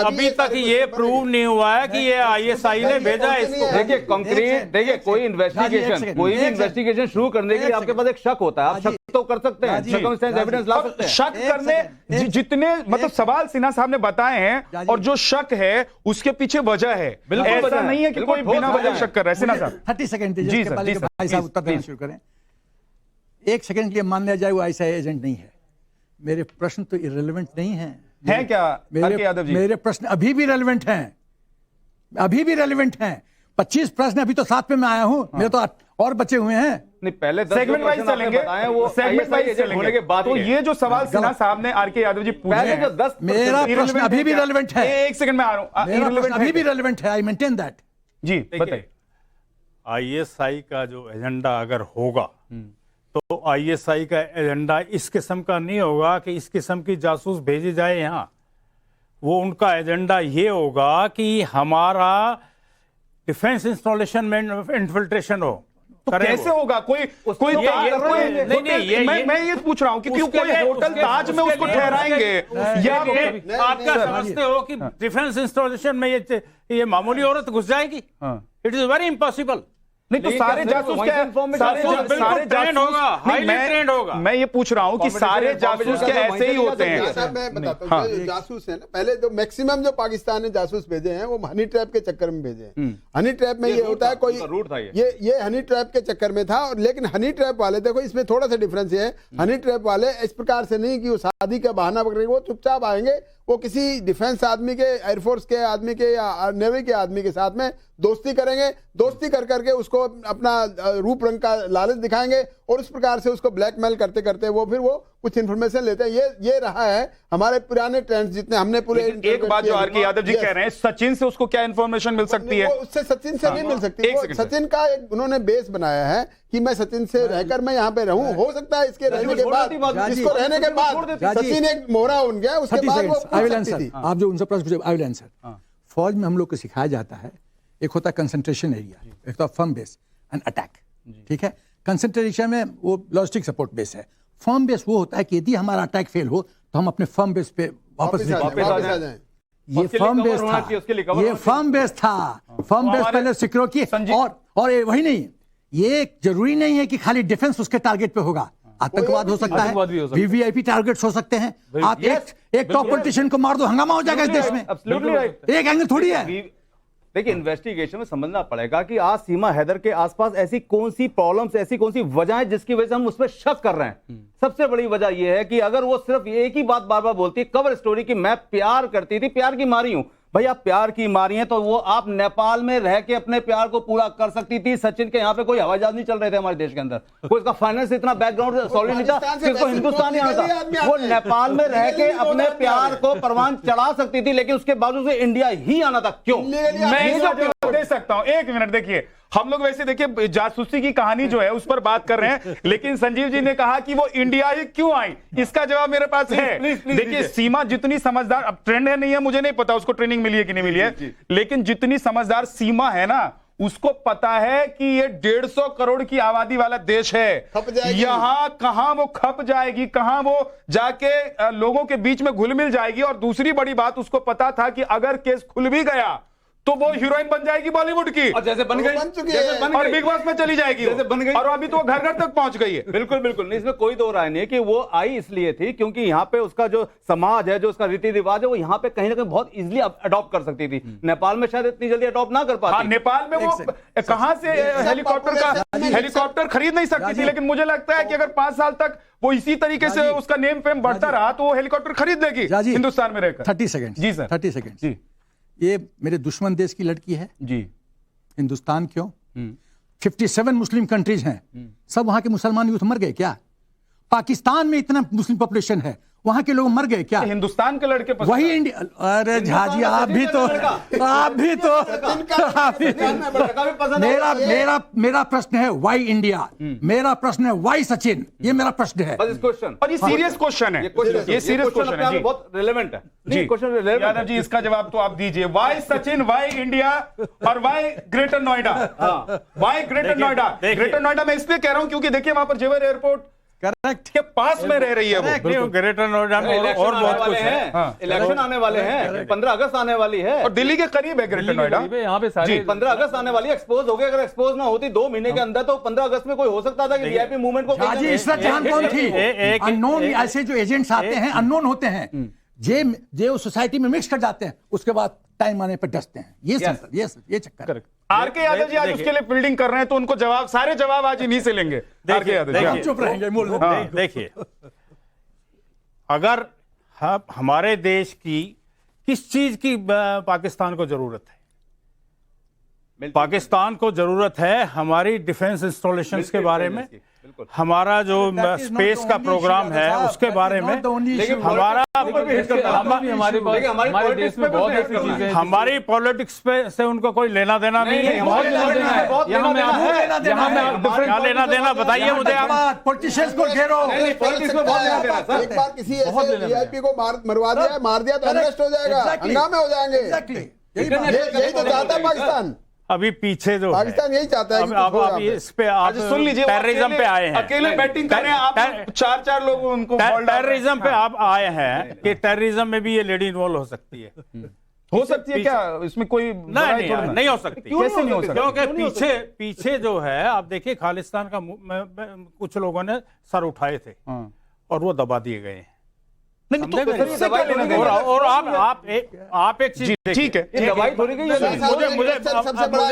अभी तक ये प्रूव नहीं हुआ है कि ये आईएसआई ने भेजा है इसको। देखिए कंक्रीट, देखिए कोई इन्वेस्टिगेशन, कोई भी इन्वेस्टिगेशन शुरू करने के लिए आपके पास एक शक होता है, आप शक तो कर सकते हैं, सर्कमस्टेंस एविडेंस ला सकते हैं। शक करने जितने मतलब सवाल सिन्हा साहब ने बताए हैं और जो शक है उसके पीछे वजह है, बिल्कुल ऐसा वजह है, नहीं है कि बिल्कुल कोई ठोस बिना वजह वजह है। शक कर रहा है। सिन्हा साहब 30 सेकंड जी दीजिए, सर, इसके पहले जी कि सर, भाई साहब प्लीज, उत्तर देना प्लीज। शुरू करें। एक सेकंड के लिए मान लिया जाए वो आईएसआई एजेंट नहीं है, मेरे प्रश्न तो इररिलेवेंट नहीं है। हैं क्या आर.के. यादव जी? मेरे प्रश्न अभी भी रेलेवेंट हैं, अभी भी रेलेवेंट हैं। 25 प्रश्न अभी तो 7 पे मैं आया हूं, मेरे तो और बचे हुए हैं। नहीं, पहले 10 सेगमेंट वाइज चलेंगे, वो सेगमेंट वाइज होने चलेंगे। के बाद तो ये जो सवाल सिन्हा साहब ने आर.के. यादव जी पूछे पहले हैं, जो 10 मेरा प्रश्न अभी भी रेलेवेंट है, एक सेकंड में आ रहा हूं, मेरा प्रश्न irrelevant है अभी भी क्या? रेलेवेंट है, आई मेंटेन दैट। जी बताइए। आईएसआई का जो एजेंडा अगर होगा तो आईएसआई का एजेंडा इस किस्म का नहीं होगा कि इस किस्म की जासूस भेजी जाए यहाँ। वो उनका एजेंडा ये होगा कि हमारा डिफेंस इंस्टॉलेशन में इन्फिल्ट्रेशन हो। तो करें कैसे वो। होगा? कोई मैं ये पूछ रहा हूँ कि उसके कोई लिए- होटल उसके- ताज में उसके उसको लिए- ठहराएंगे या उसके लिए आप क्या समझते हो कि डिफेंस इंस्टॉलेशन में ये मामूली औरत घुस जाएगी? It is very impossible. नहीं तो सारे जासूस क्या बिल्कुल ट्रेंड होगा, हाईली ट्रेंड होगा। मैं ये पूछ रहा हूँ कि सारे जासूस क्या ऐसे ही होते हैं? साहब मैं बताता हूँ, जो जासूस है ना, पहले जो मैक्सिमम जो पाकिस्तान ने जासूस भेजे हैं वो हनी ट्रैप के चक्कर में भेजे हैं। हनी ट्रैप में ये होता है कोई रूट था ये हनी ट्रैप के चक्कर में था। और लेकिन हनी ट्रैप वाले, देखो इसमें थोड़ा सा डिफरेंस है, हनी ट्रैप वाले इस प्रकार से नहीं कि वो शादी का बहाना पकड़ेंगे, वो चुपचाप आएंगे, वो किसी डिफेंस आदमी के, एयरफोर्स के आदमी के या नेवी के आदमी के साथ में दोस्ती करेंगे, दोस्ती कर करके उसको अपना रूप रंग का लालच दिखाएंगे और इस प्रकार से उसको ब्लैकमेल करते करते वो फिर वो कुछ इन्फॉर्मेशन लेते हैं। ये रहा है हमारे पुराने ट्रेंड्स जितने हमने पूरे। एक बात जो आर.के. यादव जी कह रहे हैं, सचिन से उसको क्या इन्फॉर्मेशन मिल सकती है? वो उससे सचिन से नहीं मिल सकती। एक वो सेकंड सचिन का एक उन्होंने बेस बनाया है कि मैं सचिन से रहकर मैं यहाँ पे रहूं। हो सकता है इसके रहने के बाद, इसको रहने के बाद सचिन एक मोहरा उन गया, उसके बाद वो पूछ सकती थी। आप जो उनसे प्रश्न पूछे, आई विल आंसर। फौज में हम लोग को सिखाया जाता है, एक होता है कंसंट्रेशन एरिया, एक होता है फर्म बेस एंड अटैक। ठीक है, कंसंट्रेशन में वो लॉजिस्टिक सपोर्ट बेस है, फर्म बेस वो होता है कि यदि हमारा अटैक फेल हो तो हम अपने फर्म बेस पे वापस वापस आ जाएं। ये फर्म बेस था, ये फर्म बेस था। फर्म बेस पहले सिक्योर किए और ये वही नहीं, ये जरूरी नहीं है कि खाली डिफेंस उसके टारगेट पे होगा, आतंकवाद हो सकता है, वीवीआईपी टारगेट्स हो सकते हैं। आप एक टॉप पॉलिटिशियन को मार दो, हंगामा हो जाएगा इस देश में। एक एंगल थोड़ी है। देखिए, इन्वेस्टिगेशन में समझना पड़ेगा कि आज सीमा हैदर के आसपास ऐसी कौन सी प्रॉब्लम्स, ऐसी कौन सी वजह है जिसकी वजह से हम उस पर शक कर रहे हैं। सबसे बड़ी वजह यह है कि अगर वो सिर्फ एक ही बात बार बार बोलती है, कवर स्टोरी की मैं प्यार करती थी, प्यार की मारी हूं। भाई आप प्यार की मारी हैं तो वो आप नेपाल में रह के अपने प्यार को पूरा कर सकती थी। सचिन के यहाँ पे कोई हवाई जहाज नहीं चल रहे थे हमारे देश के अंदर, कोई इसका फाइनेंस इतना बैकग्राउंड सॉलिड नहीं था कि उसको हिंदुस्तान ही आना था। वो नेपाल में रह के अपने प्यार को परवान चढ़ा सकती थी, लेकिन उसके बावजूद इंडिया ही आना था। क्यों? मैं इसका जवाब दे सकता हूं, एक मिनट। देखिए, हम लोग वैसे देखिए जासूसी की कहानी जो है उस पर बात कर रहे हैं, लेकिन संजीव जी ने कहा कि वो इंडिया ही क्यों आई, इसका जवाब मेरे पास है। देखिए, सीमा जितनी समझदार, अब ट्रेंड है नहीं है मुझे नहीं पता, उसको ट्रेनिंग मिली है कि नहीं मिली है, लेकिन जितनी समझदार सीमा है ना, उसको पता है कि ये 150 करोड़ की आबादी वाला देश है। यहां कहां वो खप जाएगी, कहां वो जाके लोगों के बीच में घुल मिल जाएगी। और दूसरी बड़ी बात, उसको पता था कि अगर केस खुल भी गया तो वो हीरोइन बन जाएगी बॉलीवुड की, और जैसे बन गई, और बिग बॉस में चली जाएगी, जैसे बन गई, और अभी तो वो घर घर तक पहुंच गई है। बिल्कुल बिल्कुल नहीं, इसमें कोई दो राय नहीं है कि वो आई इसलिए थी क्योंकि यहाँ पे उसका जो समाज है, जो उसका रीति रिवाज है, वो यहाँ पे कहीं ना कहीं बहुत इजीली अडॉप्ट कर सकती थी। नेपाल में शायद इतनी जल्दी अडॉप्ट ना कर पाती। हाँ, नेपाल में वो कहां से हेलीकॉप्टर खरीद नहीं सकती थी, लेकिन मुझे लगता है कि अगर 5 साल तक वो इसी तरीके से उसका नेम फेम बढ़ता रहा तो वो हेलीकॉप्टर खरीद लेगी हिंदुस्तान में रहकर। 30 सेकंड जी सर, 30 सेकंड जी। ये मेरे दुश्मन देश की लड़की है जी। हिंदुस्तान क्यों? 57 मुस्लिम कंट्रीज हैं, सब वहां के मुसलमान यूथ मर गए क्या? पाकिस्तान में इतना मुस्लिम पॉपुलेशन है, वहां के लोग मर गए क्या? हिंदुस्तान के लड़के पसंद वही इंडिया। अरे झाजी आप भी तो मेरा प्रश्न है वाई इंडिया, मेरा प्रश्न है वाई सचिन, ये मेरा प्रश्न है। बस इस क्वेश्चन, और ये सीरियस क्वेश्चन है, ये सीरियस क्वेश्चन है जी, बहुत रिलेवेंट है जी। क्वेश्चन रिलेवेंट यादव जी इसका जवाब तो आप दीजिए। वाई सचिन, वाई इंडिया और why Greater Noida? Why Greater Noida? Greater Noida मैं इसलिए कह रहा हूं क्योंकि देखिए वहां पर जेवर एयरपोर्ट करेक्ट के पास में रह रही है वो। ग्रेटर नोएडा में और बहुत कुछ है। इलेक्शन आने वाले हैं, 15 अगस्त आने वाली है, और दिल्ली के करीब है ग्रेटर नोएडा। यहाँ पे सारे 15 अगस्त आने वाली है, एक्सपोज हो गए। अगर एक्सपोज ना होती 2 महीने के अंदर, तो 15 अगस्त में कोई हो सकता था कि वीआईपी मूवमेंट को झाजी इसरात जहां कौन थी? अननोन ऐसे जो एजेंट्स आते हैं अननोन होते हैं, जे उस सोसाइटी में मिक्स कर जाते हैं, उसके बाद टाइम आने पर डसते हैं। ये चक्कर। आरके यादव जी आज उसके लिए फील्डिंग कर रहे हैं, तो उनको जवाब, सारे जवाब आज इन्हीं से लेंगे। आरके यादव जी हम चुप रहेंगे। देखिए, अगर हमारे देश की किस चीज की पाकिस्तान को जरूरत है? पाकिस्तान को जरूरत है हमारी डिफेंस इंस्टॉलेशंस के बारे में, हमारा जो स्पेस का प्रोग्राम है उसके बारे में, हमारा हमारे देश में बहुत ऐसी चीजें हैं हमारी पॉलिटिक्स से उनको कोई लेना देना नहीं है। क्या लेना देना बताइए मुझे आप। पॉलिटिशियंस को घेरो। पॉलिटिक्स में बहुत लेना देना सर। एक बार किसी ऐसे वीआईपी को मरवा दिया, मार दिया तो अरेस्ट हो जाएगा, हंगामे हो जाएंगे। यही तो चाहता है पाकिस्तान। अभी पीछे जो पाकिस्तान यही चाहता है कि आप इस पे आप सुन लीजिए, टेररिज्म पे आए हैं, अकेले बैटिंग कर रहे हैं आप, 4 लोग उनको टेररिज्म पे आप आए हैं कि टेररिज्म में भी ये लेडी इन्वॉल्व हो सकती है। हो सकती है क्या? इसमें कोई नहीं हो सकती। कैसे नहीं हो सकती? क्योंकि पीछे जो है, आप देखिए खालिस्तान का कुछ लोगों ने सर उठाए थे और वो दबा दिए गए हैं। और आप एक चीज ठीक है, मुझे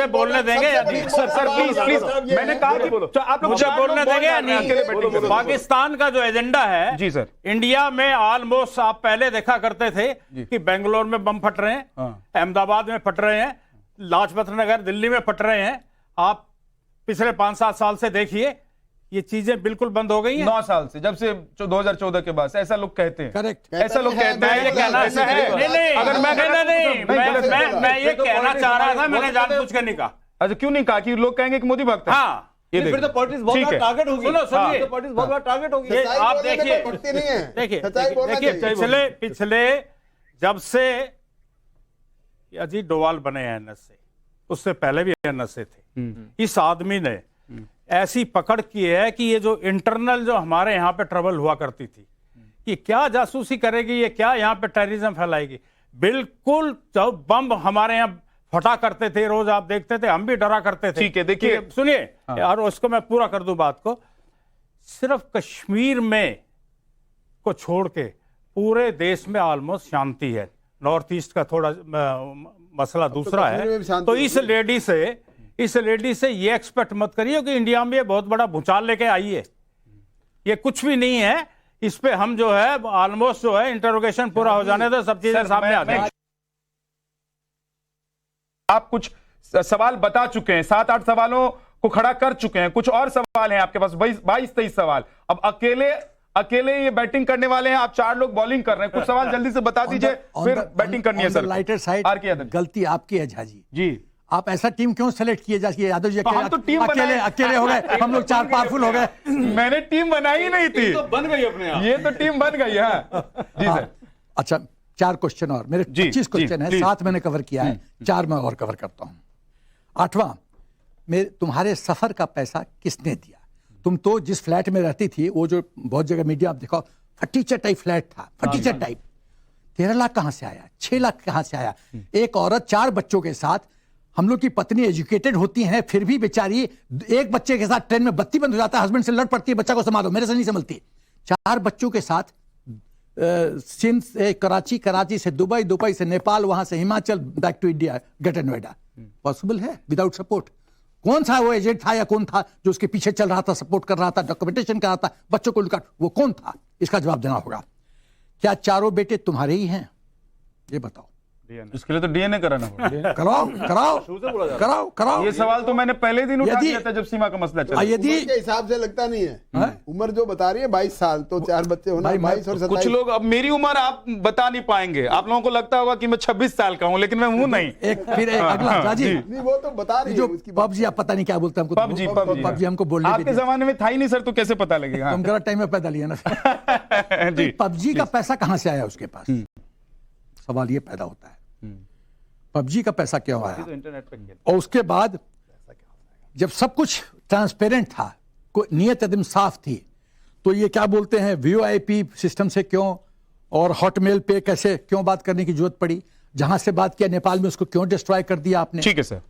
बोलने देंगे सर प्लीज प्लीज, मैंने कहा कि आप लोग मुझे बोलने देंगे। पाकिस्तान का जो एजेंडा है जी सर, इंडिया में ऑलमोस्ट आप पहले देखा करते थे कि बेंगलोर में बम फट रहे हैं, अहमदाबाद में फट रहे हैं, लाजपत नगर दिल्ली में फट रहे हैं। आप पिछले 5-7 साल से देखिए ये चीजें बिल्कुल बंद हो गई हैं। 9 साल से, जब से 2014 के बाद, ऐसा लोग कहते हैं। करेक्ट, ऐसा लोग कहते हैं। ये कहना ऐसा है। अगर मैं ये कहना चाह रहा था, मैंने जानबूझ कर नहीं कहा। अच्छा, क्यों नहीं कहा? कि लोग कहेंगे कि मोदी भक्त है। हाँ, ये फिर तो पॉलिटिक्स बहुत बड़ा टारगेट होगी। सुनिए, पॉलिटिक्स बहुत बड़ा टारगेट होगी। आप देखिए, पिछले जब से अजीत डोवाल बने हैं एनएस से, उससे पहले भी एनएस से थे, इस आदमी ने ऐसी पकड़ की है कि ये जो इंटरनल जो हमारे यहाँ पे ट्रबल हुआ करती थी, कि क्या जासूसी करेगी, ये क्या यहाँ पे टेररिज्म फैलाएगी, बिल्कुल जो बम हमारे यहाँ फटा करते थे रोज, आप देखते थे, हम भी डरा करते थे। ठीक है, देखिए सुनिए यार, उसको मैं पूरा कर दूं बात को। सिर्फ कश्मीर में को छोड़ के पूरे देश में ऑलमोस्ट शांति है। नॉर्थ ईस्ट का थोड़ा मसला दूसरा है। तो इस लेडी से ये एक्सपेक्ट मत करिए कि इंडिया में ये बहुत बड़ा भूचाल लेके आई है। ये कुछ भी नहीं है। इस पे हम जो है ऑलमोस्ट जो है इंटरोगेशन पूरा हो जाने दो, सब चीजें सामने आ जाएंगी। आप कुछ सवाल बता चुके हैं, 7-8 सवालों को खड़ा कर चुके हैं, कुछ और सवाल हैं आपके पास, 22-23 सवाल। अब अकेले ये बैटिंग करने वाले हैं, आप 4 लोग बॉलिंग कर रहे हैं। कुछ सवाल जल्दी से बता दीजिए, फिर बैटिंग करनी है सर। लाइटर साइड गलती आपकी है झाजी जी। आप ऐसा टीम क्यों सेलेक्ट किए जाए? यादव जी हम तो टीम अकेले हो गए, हम लोग 4 पावरफुल हो गए। मैंने टीम बनाई ही नहीं थी, तो बन गई अपने आप। ये तो टीम बन गई है। जी सर। अच्छा, 4 क्वेश्चन और मेरे 25 क्वेश्चन है, 7 मैंने कवर किया है, 4 मैं और कवर करता हूं। 8वां, तुम्हारे सफर का पैसा किसने दिया? तुम तो जिस फ्लैट में रहती थी, वो जो बहुत जगह मीडिया आप देखो, फटीचर टाइप फ्लैट था, फटीचर टाइप। 13 लाख कहां से आया? 6 लाख कहां से आया? एक औरत 4 बच्चों के साथ, हम लोग की पत्नी एजुकेटेड होती हैं, फिर भी बेचारी एक बच्चे के साथ ट्रेन में बत्ती बंद हो जाता है, हस्बैंड से लड़ पड़ती है, बच्चा को संभालो, मेरे से नहीं संभलती। 4 बच्चों के साथ सिंध से कराची, कराची से दुबई, दुबई से नेपाल, वहां से Himachal, back to India, Greater Noida. Possible है विदाउट सपोर्ट? कौन सा वो एजेंट था या कौन था जो उसके पीछे चल रहा था, सपोर्ट कर रहा था, डॉक्यूमेंटेशन कर रहा था, बच्चों को लुका, वो कौन था? इसका जवाब देना होगा। क्या चारों बेटे तुम्हारे ही हैं? ये बताओ। इसके लिए तो डीएनए कराना पड़ेगा। कराओ कराओ कराओ कराओ। ये सवाल तो मैंने पहले दिन उठा यदि- दिया था जब सीमा का मसला चला। यदि उम्र के हिसाब से लगता नहीं है। उम्र जो बता रही है 22 साल, तो 4 बच्चे होना, भाई, 22 और 27। कुछ लोग, अब मेरी उम्र आप बता नहीं पाएंगे, आप लोगों को लगता होगा कि मैं 26 साल का हूं, लेकिन मैं हूं नहीं। फिर एक अगला राजीव, नहीं, वो तो बता रही है जो उसकी बात। पबजी, आप पता नहीं क्या बोलते हैं हमको, पबजी पबजी हमको बोलने भी आपके दिया। जमाने में था ही नहीं सर, तो कैसे पता लगेगा? तुम गलत टाइम में पैदा लिया ना। जी, पबजी का पैसा कहां से आया उसके पास, सवाल ये पैदा होता है। पबजी का पैसा क्यों आया? तो इंटरनेट पे खेल। और उसके बाद जब सब कुछ ट्रांसपेरेंट था, कोई नियत एकदम साफ थी, तो ये क्या बोलते हैं वीओआईपी सिस्टम से क्यों और हॉटमेल पे कैसे क्यों बात करने की जरूरत पड़ी? जहां से बात किया नेपाल में, उसको क्यों डिस्ट्रॉय कर दिया आपने? ठीक है सर,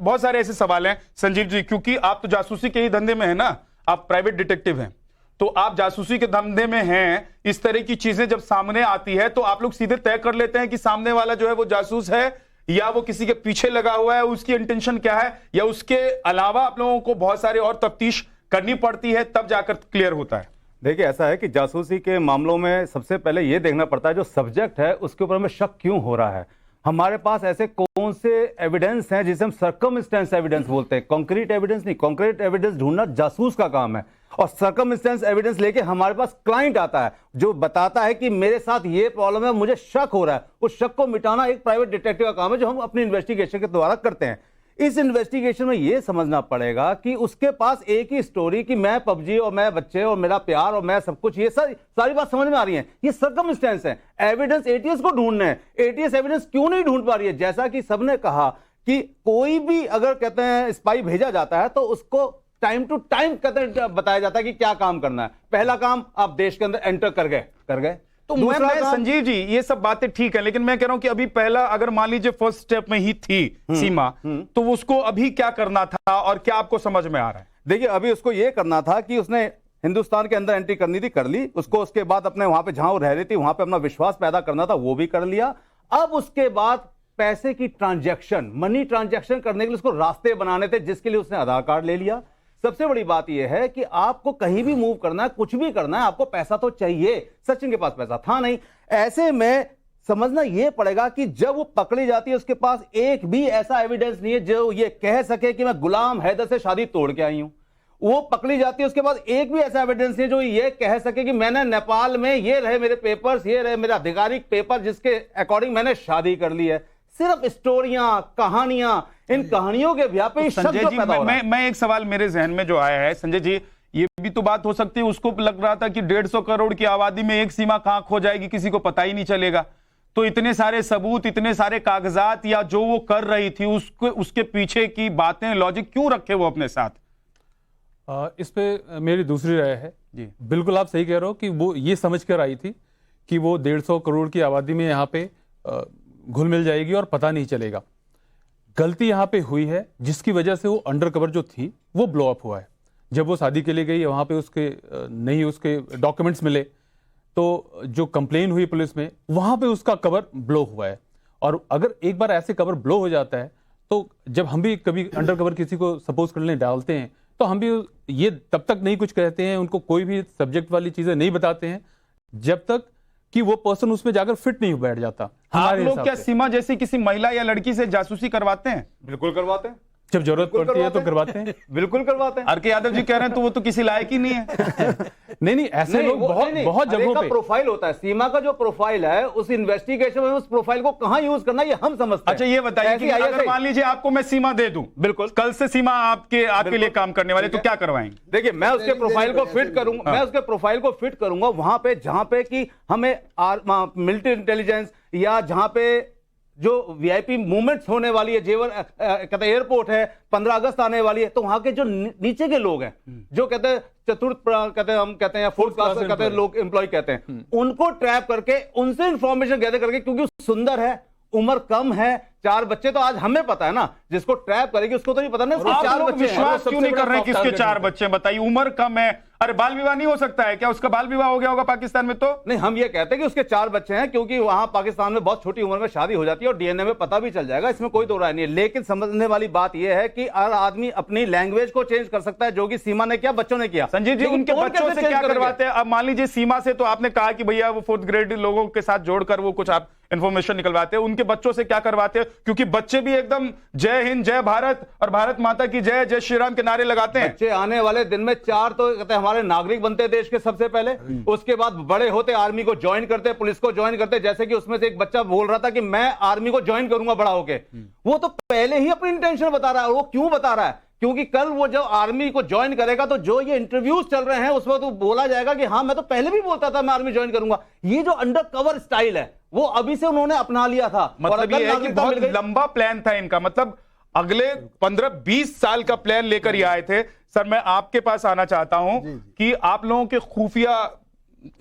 बहुत सारे ऐसे सवाल हैं संजीव जी, क्योंकि आप तो जासूसी के ही धंधे में है ना, आप प्राइवेट डिटेक्टिव हैं, तो आप जासूसी के धंधे में हैं। इस तरह की चीजें जब सामने आती है तो आप लोग सीधे तय कर लेते हैं कि सामने वाला जो है वो जासूस है या वो किसी के पीछे लगा हुआ है, उसकी इंटेंशन क्या है, या उसके अलावा आप लोगों को बहुत सारे और तफ्तीश करनी पड़ती है, तब जाकर क्लियर होता है? देखिए, ऐसा है कि जासूसी के मामलों में सबसे पहले यह देखना पड़ता है जो सब्जेक्ट है उसके ऊपर हमें शक क्यों हो रहा है। हमारे पास ऐसे कौन से एविडेंस हैं जिसे हम सर्कमस्टेंस एविडेंस बोलते हैं, कॉन्क्रीट एविडेंस नहीं। कॉन्क्रीट एविडेंस ढूंढना जासूस का काम है, और सर्कमस्टेंस एविडेंस लेके हमारे पास क्लाइंट आता है जो बताता है कि मेरे साथ ये प्रॉब्लम है, मुझे शक हो रहा है। उस शक को मिटाना एक प्राइवेट डिटेक्टिव का काम है जो हम अपनी इन्वेस्टिगेशन के द्वारा करते हैं। इस इन्वेस्टिगेशन में यह समझना पड़ेगा कि उसके पास एक ही स्टोरी कि मैं पबजी और मैं बच्चे और मेरा प्यार और मैं सब कुछ, ये सारी बात समझ में आ रही है। ये सर्कमस्टेंस है, एविडेंस एटीएस को ढूंढने हैं। एटीएस एविडेंस क्यों नहीं ढूंढ पा रही है? जैसा कि सबने कहा कि कोई भी अगर कहते हैं स्पाई भेजा जाता है तो उसको टाइम टू टाइम कहते हैं बताया जाता है कि क्या काम करना है। पहला काम, आप देश के अंदर एंटर कर गए। तो मैं संजीव जी, ये सब बातें ठीक है, लेकिन मैं कह रहा हूं कि अभी पहला, अगर मान लीजिए फर्स्ट स्टेप में ही थी सीमा, तो उसको अभी क्या करना था और क्या आपको समझ में आ रहा है? देखिए, अभी उसको यह करना था कि उसने हिंदुस्तान के अंदर एंट्री करनी थी, कर ली उसको। उसके बाद अपने वहां पे जहां वो रह रही थी वहां पे अपना विश्वास पैदा करना था, वो भी कर लिया। अब उसके बाद पैसे की ट्रांजैक्शन, मनी ट्रांजैक्शन करने के लिए उसको रास्ते बनाने थे, जिसके लिए उसने आधार कार्ड ले लिया। सबसे बड़ी बात यह है कि आपको कहीं भी मूव करना है, कुछ भी करना है, आपको पैसा तो चाहिए। सचिन के पास पैसा था नहीं। ऐसे में समझना यह पड़ेगा कि जब वो पकड़ी जाती है उसके पास एक भी ऐसा एविडेंस नहीं है जो ये कह सके कि मैं गुलाम हैदर से शादी तोड़ के आई हूं। वो पकड़ी जाती है उसके पास एक भी ऐसा एविडेंस नहीं जो ये कह सके कि मैंने नेपाल में, ये रहे मेरे पेपर्स, ये रहे मेरा आधिकारिक पेपर जिसके अकॉर्डिंग मैंने शादी कर ली है। सिर्फ स्टोरियां, कहानियां, इन कहानियों के व्यापी शब्द संजय जी, पैदा हो रहा है। मैं एक सवाल मेरे जहन में जो आया है संजय जी, ये भी तो बात हो सकती है, उसको लग रहा था कि 150 करोड़ की आबादी में एक सीमा कहां खो जाएगी, किसी को पता ही नहीं चलेगा। तो इतने सारे सबूत, इतने सारे कागजात, या जो वो कर रही थी उसके पीछे की बातें, लॉजिक क्यों रखे वो अपने साथ? इस पे मेरी दूसरी राय है जी। बिल्कुल आप सही कह रहे हो कि वो ये समझ कर आई थी कि वो 150 करोड़ की आबादी में यहाँ पे घुल मिल जाएगी और पता नहीं चलेगा। गलती यहाँ पे हुई है जिसकी वजह से वो अंडर कवर जो थी वो ब्लो अप हुआ है। जब वो शादी के लिए गई, वहाँ पे उसके डॉक्यूमेंट्स मिले, तो जो कंप्लेन हुई पुलिस में, वहाँ पे उसका कवर ब्लो हुआ है। और अगर एक बार ऐसे कवर ब्लो हो जाता है तो जब हम भी कभी अंडर कवर किसी को सपोज करने डालते हैं तो हम भी ये तब तक नहीं कुछ कहते हैं, उनको कोई भी सब्जेक्ट वाली चीजें नहीं बताते हैं जब तक कि वो पर्सन उसमें जाकर फिट नहीं बैठ जाता। आप लोग क्या सीमा जैसी किसी महिला या लड़की से जासूसी करवाते हैं? बिल्कुल करवाते हैं, जब जरूरत पड़ती है तो करवाते हैं। बिल्कुल करवाते हैं। आर.के. यादव जी कह रहे हैं तो वो तो किसी लायक ही नहीं है। नहीं, ऐसे लोग बहुत जगहों पे प्रोफाइल होता है। सीमा का जो प्रोफाइल है, उस इन्वेस्टिगेशन में उस प्रोफाइल को कहां यूज करना ये हम समझते हैं। अच्छा, ये बताइए कि अगर मान लीजिए आपको मैं सीमा दे दूं, बिल्कुल कल से सीमा आपके लिए काम करने वाले, तो क्या करवाएंगे? देखिए, मैं उसके प्रोफाइल को फिट करूंगा, मैं उसके प्रोफाइल को फिट करूंगा वहां पे जहां पे कि हमें मिलिट्री इंटेलिजेंस या जहां पे जो वीआईपी मूवमेंट्स होने वाली है, जेवर कहते हैं एयरपोर्ट है, 15 अगस्त आने वाली है, तो वहां के जो नीचे के लोग हैं, जो कहते हैं चतुर्थ कहते हैं, हम कहते हैं फोर्थ क्लास कहते हैं लोग, एम्प्लॉय कहते हैं, उनको ट्रैप करके उनसे इंफॉर्मेशन गैदर करके, क्योंकि सुंदर है, उम्र कम है, 4 बच्चे तो आज हमें पता है ना, जिसको ट्रैप करेगी उसको तो नहीं पता ना उसके आप 4 लोग बच्चे हैं। विश्वास क्यों नहीं कर रहे हैं कि इसके टारगेट 4 बच्चे हैं? बताइए, उम्र कम है। अरे बाल विवाह नहीं हो सकता है क्या? उसका बाल विवाह हो गया होगा पाकिस्तान में तो? नहीं, हम ये कहते हैं कि उसके 4 बच्चे हैं, क्योंकि वहां पाकिस्तान में बहुत छोटी उम्र में शादी हो जाती है और डीएनए में पता भी चल जाएगा, इसमें कोई दो राय नहीं है। लेकिन समझने वाली बात यह है कि हर आदमी अपनी लैंग्वेज को चेंज कर सकता है, जो कि सीमा ने किया, बच्चों ने किया। संजीव जी, लेकिन उनके टोन बच्चों कैसे से क्या change करेंगे? करवाते हैं? अब मान लीजिए सीमा से तो आपने कहा कि भैया वो 4th ग्रेड लोगों के साथ जोड़कर वो कुछ आप इंफॉर्मेशन निकलवाते हैं, उनके बच्चों से क्या करवाते हैं? क्योंकि बच्चे भी एकदम जय हिंद, जय भारत और भारत माता की जय, जय श्री राम के नारे लगाते हैं। बच्चे आने वाले दिन में 4 तो कहते हैं हमारे नागरिक बनते हैं देश के सबसे पहले, उसके बाद बड़े होते आर्मी को ज्वाइन करते, पुलिस को ज्वाइन करते। जैसे कि उसमें से एक बच्चा बोल रहा था कि मैं आर्मी को ज्वाइन करूंगा बड़ा होके, वो तो पहले ही अपनी इंटेंशन बता रहा है। और वो क्यों बता रहा है? क्योंकि कल वो जब आर्मी को ज्वाइन करेगा तो जो ये इंटरव्यूज चल रहे हैं उसमें तो बोला जाएगा कि हाँ मैं तो पहले भी बोलता था मैं आर्मी ज्वाइन करूंगा। ये जो अंडर कवर स्टाइल है वो अभी से उन्होंने अपना लिया था। और मतलब अगर ये है कि नागरिकता बहुत मिल गई- लंबा प्लान था इनका, मतलब अगले 15-20 साल का प्लान लेकर ये आए थे। सर, मैं आपके पास आना चाहता हूं कि आप लोगों के खुफिया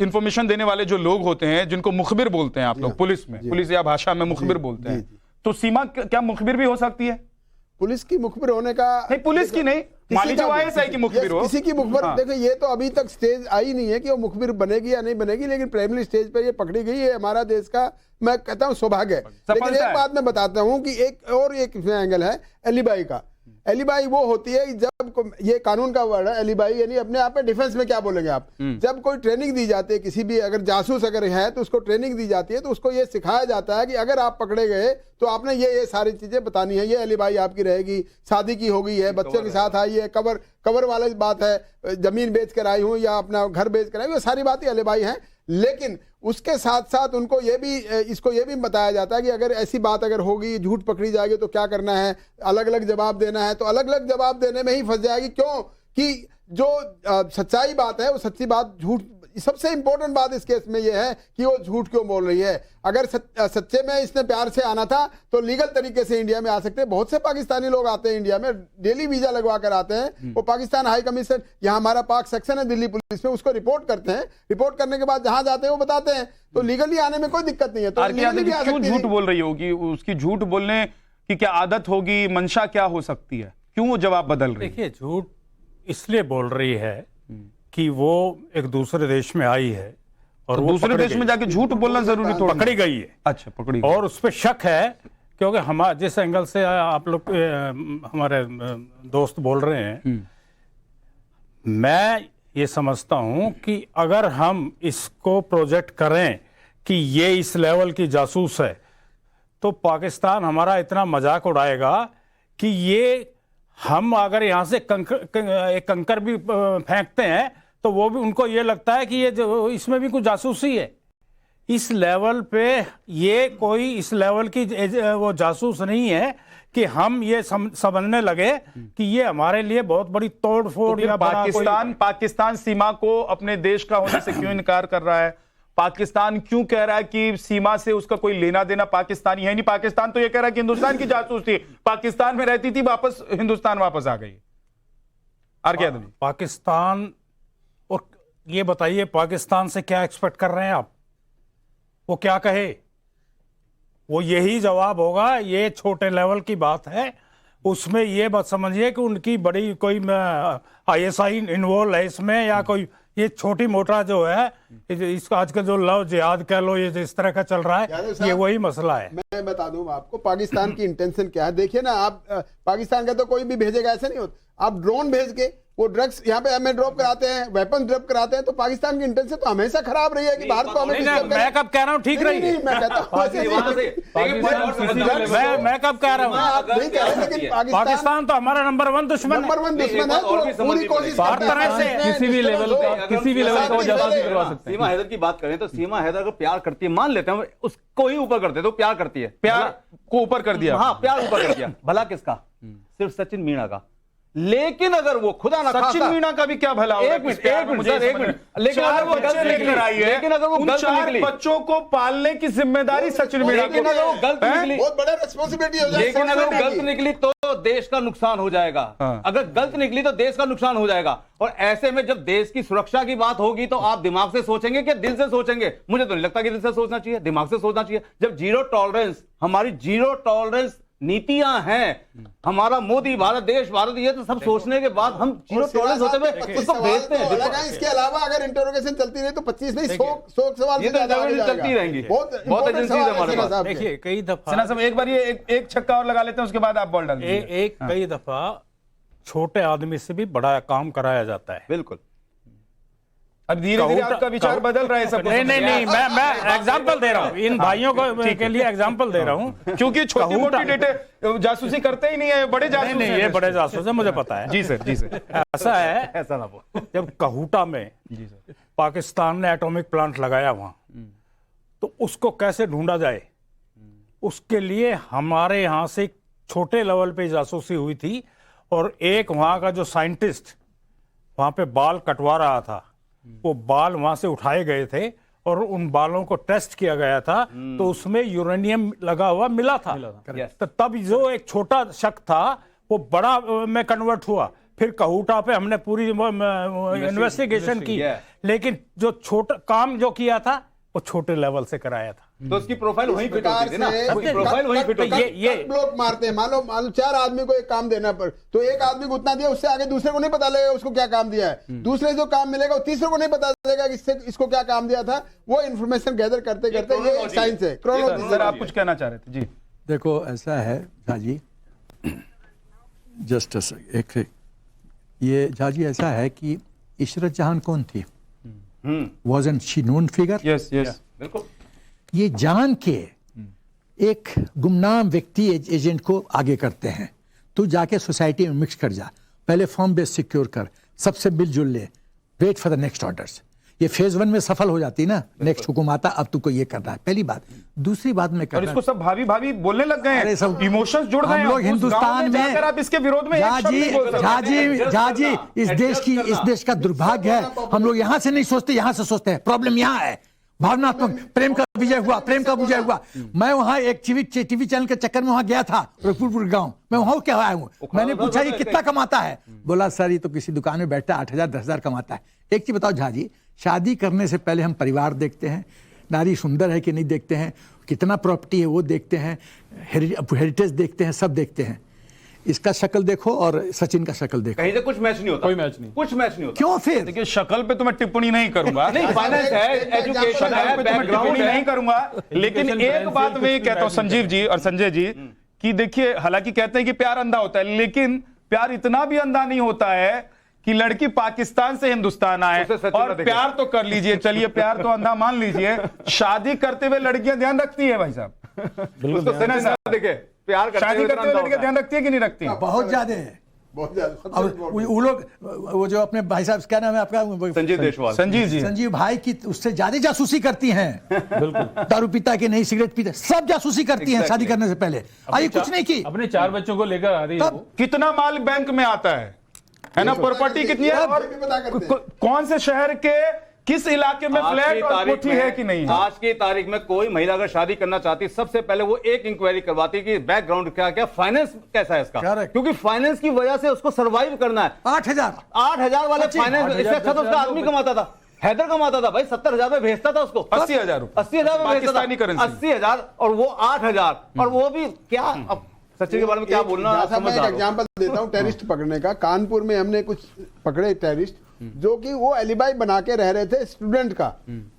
इंफॉर्मेशन देने वाले जो लोग होते हैं, जिनको मुखबिर बोलते हैं आप लोग पुलिस में, पुलिस या भाषा में मुखबिर बोलते हैं, तो सीमा क्या मुखबिर भी हो सकती है? पुलिस की मुखबिर होने का नहीं, पुलिस की नहीं, मान लीजिए वो ISI की मुखबिर हो। किसी की मुखबिर, हाँ। देखो ये तो अभी तक स्टेज आई नहीं है कि वो मुखबिर बनेगी या नहीं बनेगी, लेकिन प्राइमरी स्टेज पर ये पकड़ी गई है। हमारा देश का मैं कहता हूं सौभाग्य है। लेकिन सफलता एक है। बात मैं बताता हूं कि एक एंगल है एलिबाई का। एलिबाई वो होती है कि जब ये कानून का वर्ड है एलिबाई, यानी अपने आप में डिफेंस में क्या बोलेंगे आप। जब कोई ट्रेनिंग दी जाती है किसी भी, अगर जासूस अगर है तो उसको ट्रेनिंग दी जाती है, तो उसको ये सिखाया जाता है कि अगर आप पकड़े गए तो आपने ये सारी चीजें बतानी है। ये एलिबाई आपकी रहेगी, शादी की हो गई है, बच्चों के साथ आई है, कवर वाली बात है, जमीन बेच कर आई हूं या अपना घर बेच कर आई हूं, ये सारी बातें एलिबाई हैं। लेकिन उसके साथ साथ उनको इसको ये भी बताया जाता है कि अगर ऐसी बात अगर होगी, झूठ पकड़ी जाएगी तो क्या करना है, अलग अलग जवाब देना है। तो अलग अलग जवाब देने में ही फंस जाएगी। क्यों कि जो सच्चाई बात है वो सच्ची बात झूठ, सबसे इंपॉर्टेंट बात इस केस में ये है कि वो झूठ क्यों बोल रही है। अगर सच्चे में इसने प्यार से आना था तो लीगल तरीके से इंडिया में आ सकते हैं। बहुत से पाकिस्तानी लोग आते हैं इंडिया में, डेली वीजा लगवा कर आते हैं। वो पाकिस्तान हाई कमीशन, यहाँ हमारा पाक सेक्शन है दिल्ली पुलिस में, उसको रिपोर्ट करते हैं। रिपोर्ट करने के बाद जहां जाते हैं वो बताते हैं, तो लीगली आने में कोई दिक्कत नहीं है। तो आर के यादव legally जी, आ क्यों सकती झूठ थी। बोल रही होगी? उसकी झूठ बोलने की क्या आदत होगी, मंशा क्या हो सकती है? क्यों वो जवाब बदल रही है? देखिए, झूठ इसलिए बोल रही है कि वो एक दूसरे देश में आई है और तो वो दूसरे पकड़ी देश में गई। जाके झूठ बोलना जरूरी थोड़ा? पकड़ी गई है अच्छा, पकड़ी गई। और उस पर शक है, क्योंकि हम जिस एंगल से आप लोग हमारे दोस्त बोल रहे हैं, मैं ये समझता हूं कि अगर हम इसको प्रोजेक्ट करें कि ये इस लेवल की जासूस है, तो पाकिस्तान हमारा इतना मजाक उड़ाएगा कि ये हम अगर यहाँ से एक कंकर भी फेंकते हैं तो वो भी, उनको ये लगता है कि ये जो इसमें भी कुछ जासूसी है। इस लेवल पे ये कोई इस लेवल की वो जासूस नहीं है कि हम ये समझने लगे कि ये हमारे लिए बहुत बड़ी तोड़ फोड़ तो या बड़ा कोई- पाकिस्तान सीमा को अपने देश का होने से क्यों इनकार कर रहा है? पाकिस्तान क्यों कह रहा है कि सीमा से उसका कोई लेना देना पाकिस्तानी है नहीं? पाकिस्तान तो ये कह रहा है कि हिंदुस्तान की जासूस थी, पाकिस्तान में रहती थी, वापस हिंदुस्तान वापस आ गई। आर के यादव जी, पाकिस्तान, और ये बताइए पाकिस्तान से क्या एक्सपेक्ट कर रहे हैं आप? वो क्या कहे? वो यही जवाब होगा, ये छोटे लेवल की बात है। उसमें ये बात समझिए कि उनकी बड़ी कोई ISI इन्वॉल्व है इसमें, या कोई ये छोटी मोटा जो है इसका आजकल जो लव जिहाद कह लो, ये इस तरह का चल रहा है, ये वही मसला है। मैं बता दूं आपको पाकिस्तान की इंटेंशन क्या है। देखिए ना, आप पाकिस्तान का तो कोई भी भेजेगा ऐसा नहीं होता। आप ड्रोन भेज के वो ड्रग्स यहाँ पे हमें ड्रॉप कराते हैं, वेपन ड्रॉप कराते हैं, तो पाकिस्तान की इंटेंशन तो हमेशा खराब रही है कि भारत को हमें नहीं, disturb मैं कब कह रहा हूँ ठीक नहीं, रही है? नहीं, मैं कहता हूँ ऐसे नहीं। मैं कब कह रहा हूँ? आप नहीं कह रहे, लेकिन पाकिस्तान तो हमारा नंबर 1 दुश्मन नंबर है। 1 दुश्मन है, तो पूरी कोशिश हर करते हैं। तरह से किसी भी लेवल का वो जासूसी करवा सकते हैं। सीमा हैदर की बात करें तो सीमा हैदर को प्यार करती है, मान लेते हैं उसको ही ऊपर करते तो प्यार करती है, प्यार को ऊपर कर दिया। हाँ, प्यार ऊपर कर दिया। भला किसका? सिर्फ सचिन मीणा का। लेकिन अगर वो खुदा ना सचिन खास्ता- मीणा का भी क्या भला होगा? एक मिनट, इस प्यार में मुझे सर, एक समझ में- मिनट। लेकिन चार अगर वो बच्चे गलत लेकर निकली, आई है, लेकिन अगर वो उन गलत 4 निकली, बच्चों को पालने की जिम्मेदारी सचिन मीणा लेकिन को। अगर वो गलत हैं? निकली, बहुत बड़ा रेस्पॉन्सिबिलिटी हो जाए। लेकिन अगर वो गलत निकली तो तो देश का नुकसान हो जाएगा। अगर गलत निकली तो देश का नुकसान हो जाएगा। और ऐसे में जब देश की सुरक्षा की बात होगी तो आप दिमाग से सोचेंगे कि दिल से सोचेंगे? मुझे तो नहीं लगता कि दिल से सोचना चाहिए, दिमाग से सोचना चाहिए। जब जीरो टॉलरेंस, हमारी जीरो टॉलरेंस नीतियां हैं, हमारा मोदी भारत, देश भारत, ये तो सब सोचने के बाद हम जीरो टॉलरेंस होते हुए उसको भेजते हैं। इसके अलावा अगर इंटरोगेशन चलती रही तो 25 नहीं 100 सवाल ये तो चलती रहेंगी। बहुत एजेंसी है हमारे पास। देखिए कई दफा सिन्हा साहब एक बार ये एक छक्का और लगा लेते हैं, उसके बाद आप बॉल डाल दीजिए। कई दफा छोटे आदमी से भी बड़ा काम कराया जाता है। बिल्कुल। अब धीरे धीरे आपका विचार बदल रहा है सब। नहीं, मैं एग्जांपल दे रहा हूं इन भाइयों को के लिए, एग्जांपल दे रहा हूं क्योंकि छोटी मोटी डेटे जासूसी करते ही नहीं है, बड़े जासूस नहीं, ये बड़े जासूस है, मुझे पता है। जी सर, जी सर। ऐसा है, ऐसा ना बोल। जब कहूटा में पाकिस्तान ने एटॉमिक प्लांट लगाया वहां, तो उसको कैसे ढूंढा जाए, उसके लिए हमारे यहां से एक छोटे लेवल पे जासूसी हुई थी। और एक वहां का जो साइंटिस्ट वहां पे बाल कटवा रहा था, वो बाल वहां से उठाए गए थे और उन बालों को टेस्ट किया गया था, तो उसमें यूरेनियम लगा हुआ मिला था। तो तब जो एक छोटा शक था वो बड़ा में कन्वर्ट हुआ। फिर कहूटा पे हमने पूरी इन्वेस्टिगेशन की, लेकिन जो छोटा काम जो किया था वो छोटे लेवल से कराया था। तो उसकी प्रोफाइल वहीं फिट होती थी ना, उसकी प्रोफाइल वहीं फिट होती थी। ये ब्लॉक मारते हैं। मान लो 4 आदमी को एक काम देना पर, तो एक आदमी को उतना दिया, उससे आगे दूसरे को नहीं पता लगेगा उसको क्या काम दिया है। दूसरे जो काम मिलेगा वो तीसरे को नहीं पता चलेगा कि इसको क्या काम दिया था। वो इन्फॉर्मेशन गैदर करते करते ये साइंस है, क्रोनोलॉजी। सर आप कुछ कहना चाह रहे थे? जी देखो ऐसा है झाजी, जस्ट एक ये झाजी ऐसा है कि इशरत जहां कौन थी? Wasn't she known figure? Yes yes बिल्कुल। ये जान के एक गुमनाम व्यक्ति एजेंट को आगे करते हैं। तू जाके सोसाइटी में मिक्स कर जा, पहले फॉर्म बेस सिक्योर कर, सबसे मिलजुल ले, wait for the next orders. ये फेज 1 में सफल हो जाती ना, नेक्स्ट हुकुम आता, अब तुमको ये करना है, पहली बात। दूसरी बात में और इसको सब भाभी भाभी बोलने लग गए हैं, सब इमोशंस जुड़ गए हैं। हम लोग हिंदुस्तान में अगर आप इसके विरोध में एक शब्द नहीं बोल सकते। झाजी इस देश का दुर्भाग्य है। हम लोग यहाँ से नहीं सोचते, यहाँ से सोचते हैं। प्रॉब्लम यहाँ है, भावनात्मक। प्रेम का विजय हुआ, प्रेम का विजय हुआ। मैं वहां एक टीवी चैनल के चक्कर में वहां गया था, रसूलपुर गांव। मैं वहां क्या आया हूँ, मैंने पूछा ये कितना कमाता है? बोला सर ये तो किसी दुकान में बैठता है 8,000 10,000 कमाता है। एक चीज बताओ झाजी, शादी करने से पहले हम परिवार देखते हैं, नारी सुंदर है कि नहीं देखते हैं, कितना प्रॉपर्टी है वो देखते हैं, हेरिटेज देखते हैं, सब देखते हैं। इसका शक्ल देखो और सचिन का शक्ल देखो, कहीं से कुछ मैच नहीं होता, कोई मैच नहीं, कुछ मैच नहीं होता। क्यों फिर? देखिए शक्ल पे तो मैं टिप्पणी नहीं करूंगा, नहीं फाइनेंस है, एजुकेशन है, बैकग्राउंड नहीं करूंगा। लेकिन एक बात मैं ये कहता हूं संजीव जी और संजय जी कि देखिए, हालांकि कहते हैं कि प्यार अंधा होता है, लेकिन प्यार इतना भी अंधा नहीं होता है कि लड़की पाकिस्तान से हिंदुस्तान आए और प्यार तो कर लीजिए, चलिए प्यार तो अंधा मान लीजिए, शादी करते हुए लड़कियां ध्यान रखती है भाई साहब। देखिए प्यार शादी करते हुए लड़कियां ध्यान रखती है कि नहीं रखती? बहुत ज्यादा है, बहुत ज्यादा। अब वो लोग, वो जो अपने भाई साहब, क्या नाम है आपका? संजीव देशवाल। संजीव जी, संजीव भाई की उससे ज्यादा जासूसी करती हैं। बिल्कुल। दारू पीता कि नहीं, सिगरेट पीता, सब जासूसी करती हैं शादी करने से पहले। आई कुछ नहीं की, अपने 4 बच्चों को लेकर आ रही है वो। कितना माल बैंक में आता है ना, प्रॉपर्टी कितनी है, और कौन से शहर के किस इलाके में फ्लैट और कोठी है कि नहीं? आज की तारीख में कोई महिला अगर शादी करना चाहती, सबसे पहले वो एक इंक्वायरी करवाती कि बैकग्राउंड क्या क्या, फाइनेंस कैसा है इसका, क्योंकि फाइनेंस की वजह से उसको सर्वाइव करना है। 8,000 वाले फाइनेंस, इससे अच्छा तो उसका आदमी कमाता था, हैदर कमाता था भाई, 70,000 में भेजता था उसको, 80,000 80,000 में भेजता था, 80,000 और वो 8,000, और वो भी क्या, अब सचिन के बारे में क्या बोलना। मैं एक एग्जांपल देता हूं टेररिस्ट पकड़ने का। कानपुर में हमने कुछ पकड़े टेररिस्ट जो कि वो एलिबाई बना के रह रहे थे स्टूडेंट का।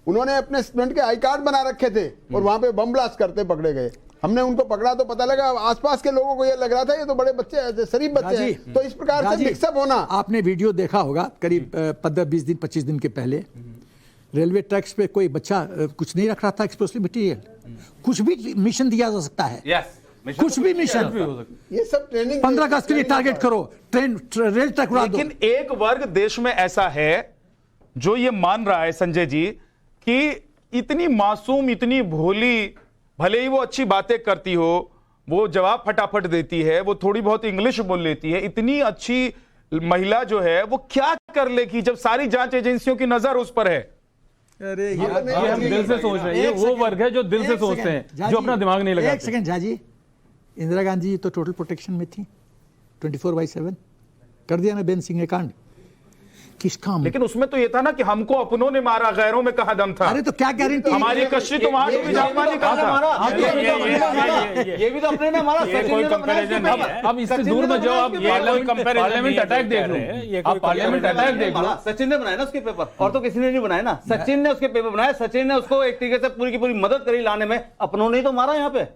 उन्होंने अपने स्टूडेंट के आई कार्ड बना रखे थे और वहां पे बम ब्लास्ट करते पकड़े गए। हमने उनको पकड़ा तो पता लगा आसपास के लोगों को ये लग रहा था ये तो बड़े बच्चे, शरीफ बच्चे हैं। तो इस प्रकार से मिक्सअप होना। आपने वीडियो देखा होगा करीब 15-20 दिन 25 दिन के पहले, रेलवे ट्रैक्स पे कोई बच्चा कुछ नहीं रख रहा था, एक्सप्लोसिव मटेरियल, कुछ भी मिशन दिया जा सकता है, कुछ भी मिशन, ये सब ट्रेनिंग 15 अगस्त के लिए टारगेट करो, रेल ट्रैक उड़ा दो। लेकिन एक वर्ग देश में ऐसा है जो ये मान रहा है संजय जी कि इतनी मासूम, इतनी भोली, भले ही वो अच्छी बातें करती हो, वो जवाब फटाफट देती है, वो थोड़ी बहुत इंग्लिश बोल लेती है, इतनी अच्छी महिला जो है वो क्या कर लेगी जब सारी जांच एजेंसियों की नजर उस पर है? अरे ये हम दिल से सोच रहे हैं, ये वो वर्ग है जो दिल से सोचते हैं, जो अपना दिमाग नहीं लगाते। एक सेकंड झाजी, इंदिरा गांधी तो टोटल प्रोटेक्शन में थी, 24/7 कर दिया ना बेन सिंह ने कांड किसका लेकिन उसमें तो ये था ना कि हमको अपनों ने मारा, गैरों में कहा दम था। अरे तो क्या गारंटी हमारी कश्ती तो वहां डूबी जहां पानी कहा था। ये भी तो अपने ने मारा। ये कोई कंपैरिजन नहीं है। अब इससे दूर में जाओ, आप पार्लियामेंट अटैक देख लो, आप पार्लियामेंट अटैक देख लो। सचिन ने बनाया ना उसके पेपर, और तो किसी ने नहीं बनाया ना। सचिन ने उसके पेपर बनाया, सचिन ने उसको एक तरीके से पूरी की पूरी मदद करी लाने में, अपनों ने ही तो मारा यहाँ पे,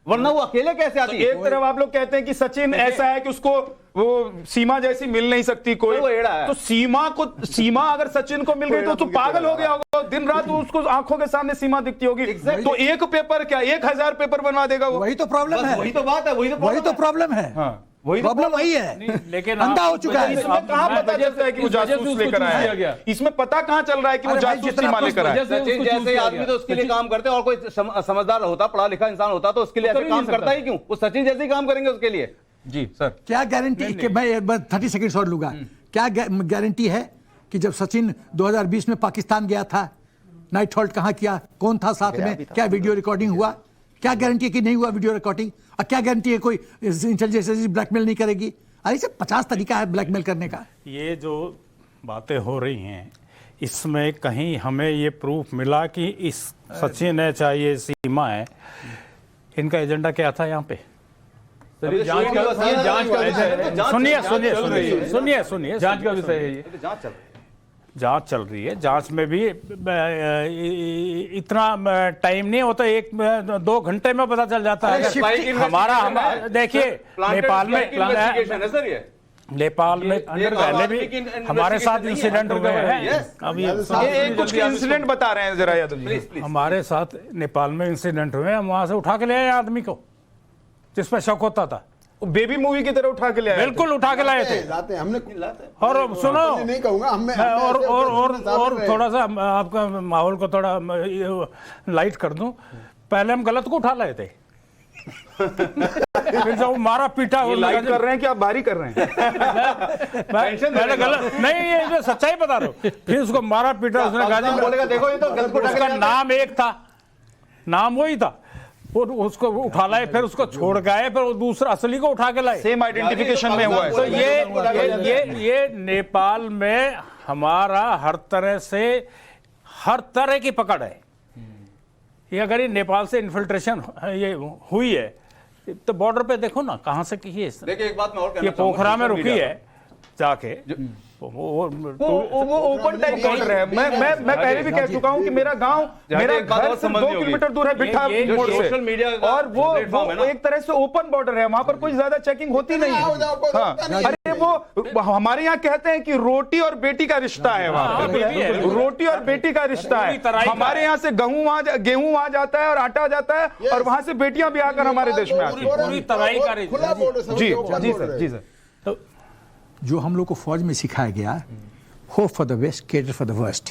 वरना वो अकेले कैसे आती है। एक तरफ आप लोग कहते हैं कि सचिन ऐसा है कि उसको वो सीमा जैसी मिल नहीं सकती कोई, वो एड़ा है। तो सीमा अगर सचिन को मिल गई तो पागल हो गया होगा। दिन रात उसको आंखों के सामने सीमा दिखती होगी। तो एक पेपर क्या 1000 पेपर बनवा देगा वो। वही तो प्रॉब्लम है, वही तो बात है, वही तो प्रॉब्लम है, वही प्रॉब्लम वही है। लेकिन अंधा हो चुका है। इसमें कहां पता चलता है कि वो जासूस लेकर आया है? इसमें पता कहां चल रहा है कि वो अरे भाई, जासूस जितना सीमा लेकर आया है? सचिन जैसे आदमी तो उसके लिए काम करते, और कोई समझदार होता, पढ़ा लिखा इंसान होता तो उसके लिए ऐसे काम करता ही क्यों? वो सचिन जैसे ही काम करेंगे उसके लिए। जी सर, क्या गारंटी कि मैं 30 सेकंड और लूंगा, क्या गारंटी है कि जब सचिन 2020 में पाकिस्तान गया था, नाइट हॉल्ट कहां किया, कौन था साथ में, क्या वीडियो रिकॉर्डिंग हुआ? क्या गारंटी है कि नहीं हुआ वीडियो रिकॉर्डिंग? और क्या गारंटी है कोई इंटेलिजेंस एजेंसी ब्लैकमेल नहीं करेगी? अरे सब 50 तरीका है ब्लैकमेल करने का। ये जो बातें हो रही हैं, इसमें कहीं हमें ये प्रूफ मिला कि इस सचिन है चाहे ये सीमा है, इनका एजेंडा क्या था यहाँ पे? जांच का सुनिए, जांच का विषय है ये। जांच चल रही है। जांच में भी इतना टाइम नहीं होता, 1-2 घंटे में पता चल जाता है। हमारा देखिए नेपाल में पहले भी हमारे साथ इंसिडेंट हुए हैं। अब ये कुछ इंसिडेंट बता रहे हैं जरा यादव जी। हमारे साथ नेपाल में इंसिडेंट हुए, हम वहां से उठा के ले आए आदमी को जिस पर शक होता था। बेबी मूवी की तरह उठा के ले आए। बिल्कुल उठा के लाए थे। लाते हैं, हमने और सुनो, नहीं कहूंगा और थोड़ा सा आपका माहौल को थोड़ा लाइट कर दूं, पहले हम गलत को उठा लाए थे, फिर जब मारा पीटा लाइट कर रहे हैं कि आप बारी कर रहे हैं? पहले गलत नहीं, ये सच्चाई बता रहा हूं। फिर उसको मारा पीटा, उसने गाजी बोलेगा देखो ये तो गलत को उसका नाम एक था, नाम वही था, उसको उठा लाए, फिर उसको छोड़ गए, फिर दूसरा असली को उठा के लाए। सेम आइडेंटिफिकेशन में हुआ है। तो ये नेपाल में हमारा हर तरह की पकड़ है। ये अगर ये नेपाल से इन्फिल्ट्रेशन ये हुई है तो बॉर्डर पे देखो ना कहां से की है। देखिए एक बात मैं और कहना ये पोखरा में रुकी है जाके, वो ओपन टाइप बॉर्डर है। मैं पहले भी कह चुका हूं कि मेरा गांव, मेरा घर से 2 किलोमीटर दूर है बिठा मोड़ से, सोशल मीडिया और वो एक तरह से ओपन बॉर्डर है, वहां पर कोई ज्यादा चेकिंग होती नहीं है। हाँ, अरे वो हमारे यहाँ कहते हैं कि रोटी और बेटी का रिश्ता है, वहां पे रोटी और बेटी का रिश्ता है। हमारे यहाँ से गेहूं वहां जाता है और आटा जाता है, और वहां से बेटियां भी आकर हमारे देश में आती है। पूरी तराई का जी सर, जी सर। जो हम लोग को फौज में सिखाया गया, hope for the best, cater for the worst.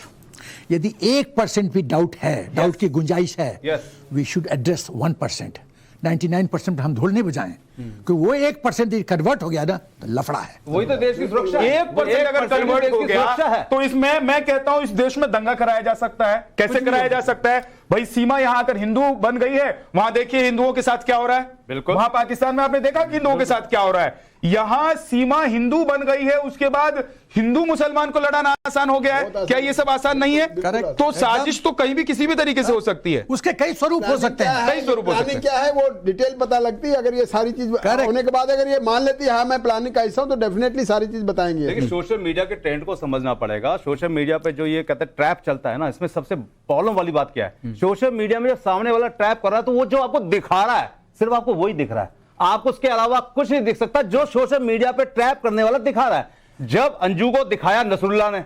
यदि 1% भी डाउट है, डाउट की गुंजाइश है, वी शुड एड्रेस 1%। 99% हम ढोल नहीं बजाएं, क्योंकि वो 1% कन्वर्ट हो गया ना तो लफड़ा है। वही तो देश की सुरक्षा है। 1% अगर कन्वर्ट हो गया तो इसमें मैं कहता हूं इस देश में दंगा कराया जा सकता है। कैसे कराया जा सकता है भाई? सीमा यहां आकर हिंदू बन गई है, वहां देखिए हिंदुओं के साथ क्या हो रहा है। बिल्कुल, वहां पाकिस्तान में आपने देखा कि हिंदुओं के साथ क्या हो रहा है। यहां सीमा हिंदू बन गई है, उसके बाद हिंदू मुसलमान को लड़ाना आसान हो गया है। क्या ये सब आसान नहीं है? तो साजिश तो कहीं भी किसी भी तरीके से हो सकती है। उसके कई स्वरूप हो सकते हैं, कई स्वरूप हो सकते हैं। क्या है वो डिटेल पता लगती है। अगर ये सारी चीज होने के बाद अगर ये मान लेती है हाँ मैं प्लानिंग का हिस्सा हूं, तो डेफिनेटली सारी चीज बताएंगे। लेकिन सोशल मीडिया के ट्रेंड को समझना पड़ेगा। सोशल मीडिया पे जो ये कहते हैं ट्रैप चलता है ना, इसमें सबसे प्रॉब्लम वाली बात क्या है? सोशल मीडिया में जब सामने वाला ट्रैप कर रहा है तो वो जो आपको दिखा रहा है सिर्फ आपको वही दिख रहा है, आपको उसके अलावा कुछ नहीं दिख सकता जो सोशल मीडिया पे ट्रैप करने वाला दिखा रहा है। जब अंजू को दिखाया नसरुल्लाह ने,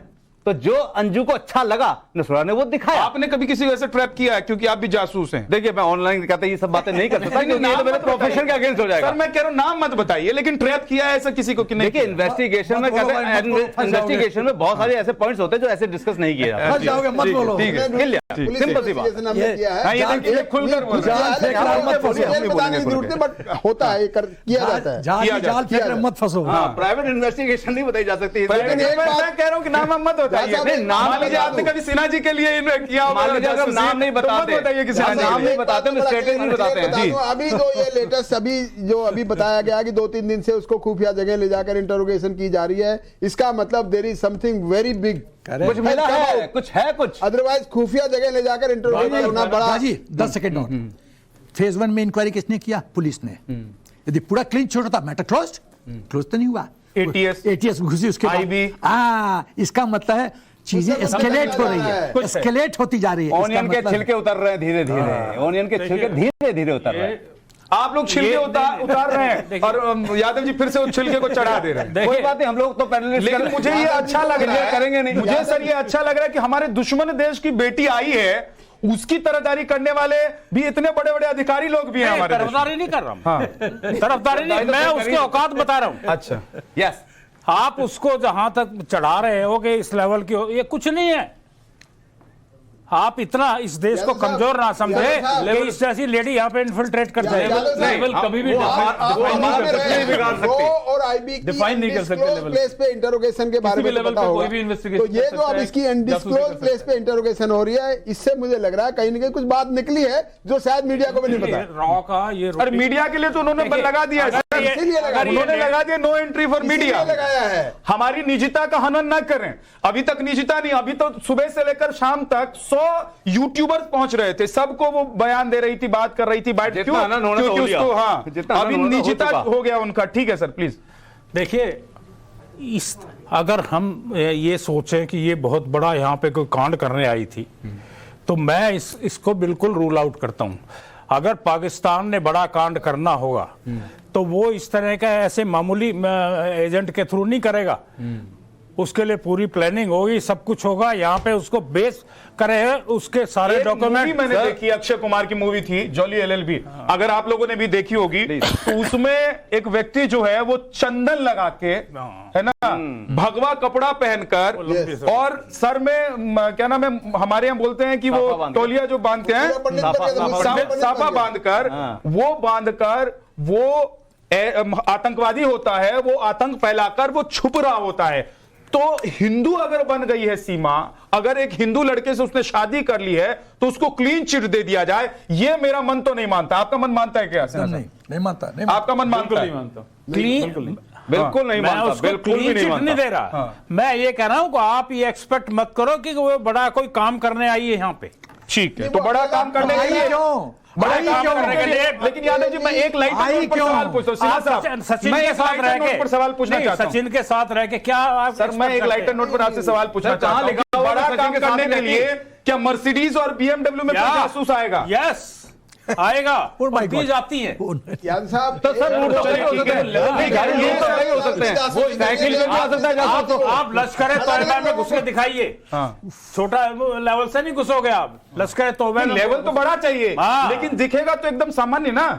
तो जो अंजू को अच्छा लगा नसरुल्लाह ने वो दिखाया। आपने कभी किसी को ऐसे ट्रैप किया है? क्योंकि आप भी जासूस हैं। देखिए मैं ऑनलाइन कहते हैं ये सब बातें नहीं कर सकता क्योंकि ये तो मेरे प्रोफेशन के अगेंस्ट हो जाएगा। सर मैं कह रहा हूं नाम मत बताइए, लेकिन ट्रैप किया है ऐसा किसी को कि नहीं? देखिए इन्वेस्टिगेशन में कहते हैं, इन्वेस्टिगेशन में बहुत सारे ऐसे पॉइंट्स होते हैं जो ऐसे डिस्कस नहीं किए जाते। फंस जाओगे, मत बोलो। ठीक है, सिंपल सी बात। ये खुलकर बोल रहे हैं। बट होता है, किया जाता है। जाल फेंक रहे मत फंसो। प्राइवेट इन्वेस्टिगेशन नहीं बताई जा सकती। मैं कह रहा हूं कि नाम मत बताइए। जहाँ साहब, मान लीजिए आपने कभी सिन्हा जी के लिए किया होगा, मान लीजिए अगर जासूसी, नाम नहीं तो मत बताते, बताइए कि सिन्हा जी नाम के लिए। नहीं बताते, हम स्ट्रेटेजी नहीं बताते हैं। बता दूं, अभी जो ये लेटेस्ट अभी बताया गया कि 2-3 दिन से उसको खुफिया जगह ले जाकर इंटरोगेशन की जा रही है, इसका मतलब there is something very big. कुछ मिला है, कुछ अदरवाइज खुफिया जगह ले जाकर इंटरोगेशन करना बड़ा। जी 10 सेकंड और फेज 1 में इंक्वायरी किसने किया? पुलिस ने। यदि पूरा क्लीन छोड़ था, मैटर क्लोज तो नहीं हुआ। एटीएस घुसी उसके बाद। इसका मतलब है चीजें एस्केलेट हो रही है, एस्केलेट होती जा रही है। ऑनियन के छिलके उतर रहे हैं धीरे धीरे, ऑनियन के छिलके धीरे धीरे उतर रहे हैं। आप लोग छिलके उतार रहे हैं और यादव जी फिर से उस छिलके को चढ़ा दे रहे हैं। कोई बात नहीं, हम लोग तो लेकिन मुझे ये अच्छा लग रहा है, करेंगे नहीं। मुझे सर ये अच्छा लग रहा है कि हमारे दुश्मन देश की बेटी आई है, उसकी तरफदारी करने वाले भी इतने बड़े बड़े अधिकारी लोग भी हैं हमारे देश में। तरफदारी नहीं कर रहा हूं, तरफदारी नहीं, मैं उसके औकात बता रहा हूं। अच्छा, यस, आप उसको जहां तक चढ़ा रहे हो कि इस लेवल की ये कुछ नहीं है। आप इतना इस देश को कमजोर ना समझे कि इस जैसी लेडी यहाँ पे इन्फिल्ट्रेट कर जाए। लेवल कभी भी डिफाइन नहीं कर सकते लेवल प्लेस पे इंटरोगेशन के बारे में लेवल पता पे होगा। कोई भी इन्वेस्टिगेशन तो ये जो अब इसकी अनडिस्क्लोज प्लेस पे इंटरोगेशन हो रही है, इससे मुझे लग रहा है कहीं ना कहीं कुछ बात निकली है जो शायद मीडिया को भी नहीं पता। रॉ का ये और मीडिया के लिए तो उन्होंने बल लगा दिया है, उन्होंने लगा दिया नो एंट्री फॉर मीडिया लगाया है। हमारी निजता का हनन न करें। अभी तक निजता नहीं, अभी तो सुबह से लेकर शाम तक 100 यूट्यूबर्स पहुंच रहे थे, सबको वो बयान दे रही थी, बात कर रही थी, बाइट क्यों? क्योंकि उसको हाँ अभी निजता हो गया उनका। ठीक है सर, प्लीज देखिए, इस अगर हम ये सोचें कि ये बहुत बड़ा यहाँ पे कोई कांड करने आई थी, तो मैं इसको बिल्कुल रूल आउट करता हूँ। अगर पाकिस्तान ने बड़ा कांड करना होगा तो वो इस तरह का ऐसे मामूली एजेंट के थ्रू नहीं करेगा। उसके लिए पूरी प्लानिंग होगी, सब कुछ होगा। यहाँ पे उसको बेस करे उसके सारे डॉक्यूमेंट। मैंने देखी, अक्षय कुमार की मूवी थी जॉली एलएलबी, अगर आप लोगों ने भी देखी होगी, तो उसमें एक व्यक्ति जो है वो चंदन लगा के, है ना, भगवा कपड़ा पहनकर और सर में क्या नाम है, हमारे यहाँ बोलते हैं कि वो तौलिया जो बांधते हैं, साफा बांधकर, वो बांधकर वो आतंकवादी होता है, वो आतंक फैलाकर वो छुप रहा होता है। तो हिंदू अगर बन गई है सीमा, अगर एक हिंदू लड़के से उसने शादी कर ली है तो उसको क्लीन चिट दे दिया जाए, ये मेरा मन तो नहीं मानता। आपका मन मानता है क्या? नहीं मानता। आपका मन मानता है? बिल्कुल नहीं मानता, बिल्कुल भी नहीं मानता। नहीं दे रहा। मैं ये कह रहा हूं कि आप ये एक्सपेक्ट मत करो कि वो बड़ा कोई काम करने आई है यहाँ पे। ठीक है, तो बड़ा काम करने के लिए बड़ा काम करने के लिए। लेकिन यादव जी, मैं एक लाइट पर सवाल पूछता हूं। सिन्हा साहब, सचिन मैं के एक साथ रह लाइटर के नोट पर सवाल पूछना चाहता हूं। सचिन के साथ रह के क्या आप सर, मैं एक लाइटर नोट पर आपसे सवाल पूछना चाहता हूं कि बड़ा काम करने के लिए क्या मर्सिडीज और बीएमडब्ल्यू में कोई जासूस आएगा? यस, आएगा। दी जाती है यादव साहब, तो सर वो तो नहीं हो सकते हैं, ये तो नहीं हो सकते हैं, वो साइकिल पे भी आ सकता है जासूस। आप लश्कर तोयबा में घुस के दिखाइए। छोटा लेवल से नहीं घुसोगे आप। लश्कर तोयबा लेवल तो बड़ा चाहिए, लेकिन दिखेगा तो एकदम सामान्य ना,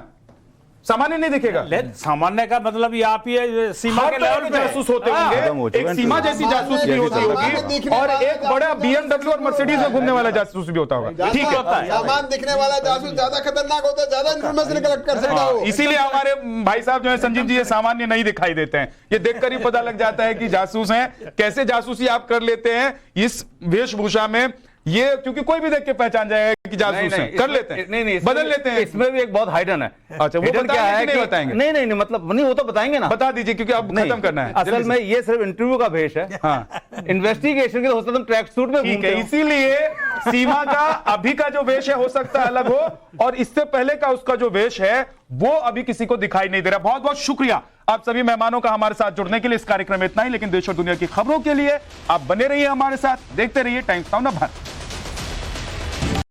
सामान्य नहीं दिखेगा। सामान्य का मतलब ये आप ये सीमा के लेवल पे जासूस होते होंगे, एक सीमा जैसी जासूस भी होती होगी, और एक बड़ा बीएमडब्ल्यू और मर्सिडीज में घूमने वाला जासूस भी होता होगा। ठीक है, सामान दिखने वाला जासूस ज्यादा खतरनाक होता है, ज्यादा इन्फॉर्मेशन कलेक्ट कर सकता है। इसीलिए हमारे भाई साहब जो है संजीव जी, ये सामान्य नहीं दिखाई देते हैं। ये देखकर ही पता लग जाता है कि जासूस हैं। कैसे जासूसी आप कर लेते हैं इस वेशभूषा में, ये क्योंकि कोई भी देख के पहचान जाएगा कि जासूस हैं, कर लेते हैं, नहीं बदल लेते हैं। इसमें भी एक बहुत हाइडन है। अच्छा, वो क्या है नहीं बताएंगे? नहीं, मतलब नहीं, वो तो बताएंगे ना, बता दीजिए क्योंकि अब खत्म करना है। असल में ये सिर्फ इंटरव्यू का भेष है। हाँ, इन्वेस्टिगेशन के हो सकता है ट्रैक सूट में ठीक है, इसीलिए सीमा का अभी का जो वेश है हो सकता है अलग हो, और इससे पहले का उसका जो वेश है वो अभी किसी को दिखाई नहीं दे रहा। बहुत बहुत शुक्रिया आप सभी मेहमानों का हमारे साथ जुड़ने के लिए। इस कार्यक्रम में इतना ही, लेकिन देश और दुनिया की खबरों के लिए आप बने रहिए हमारे साथ, देखते रहिए टाइम्स नाउ भारत।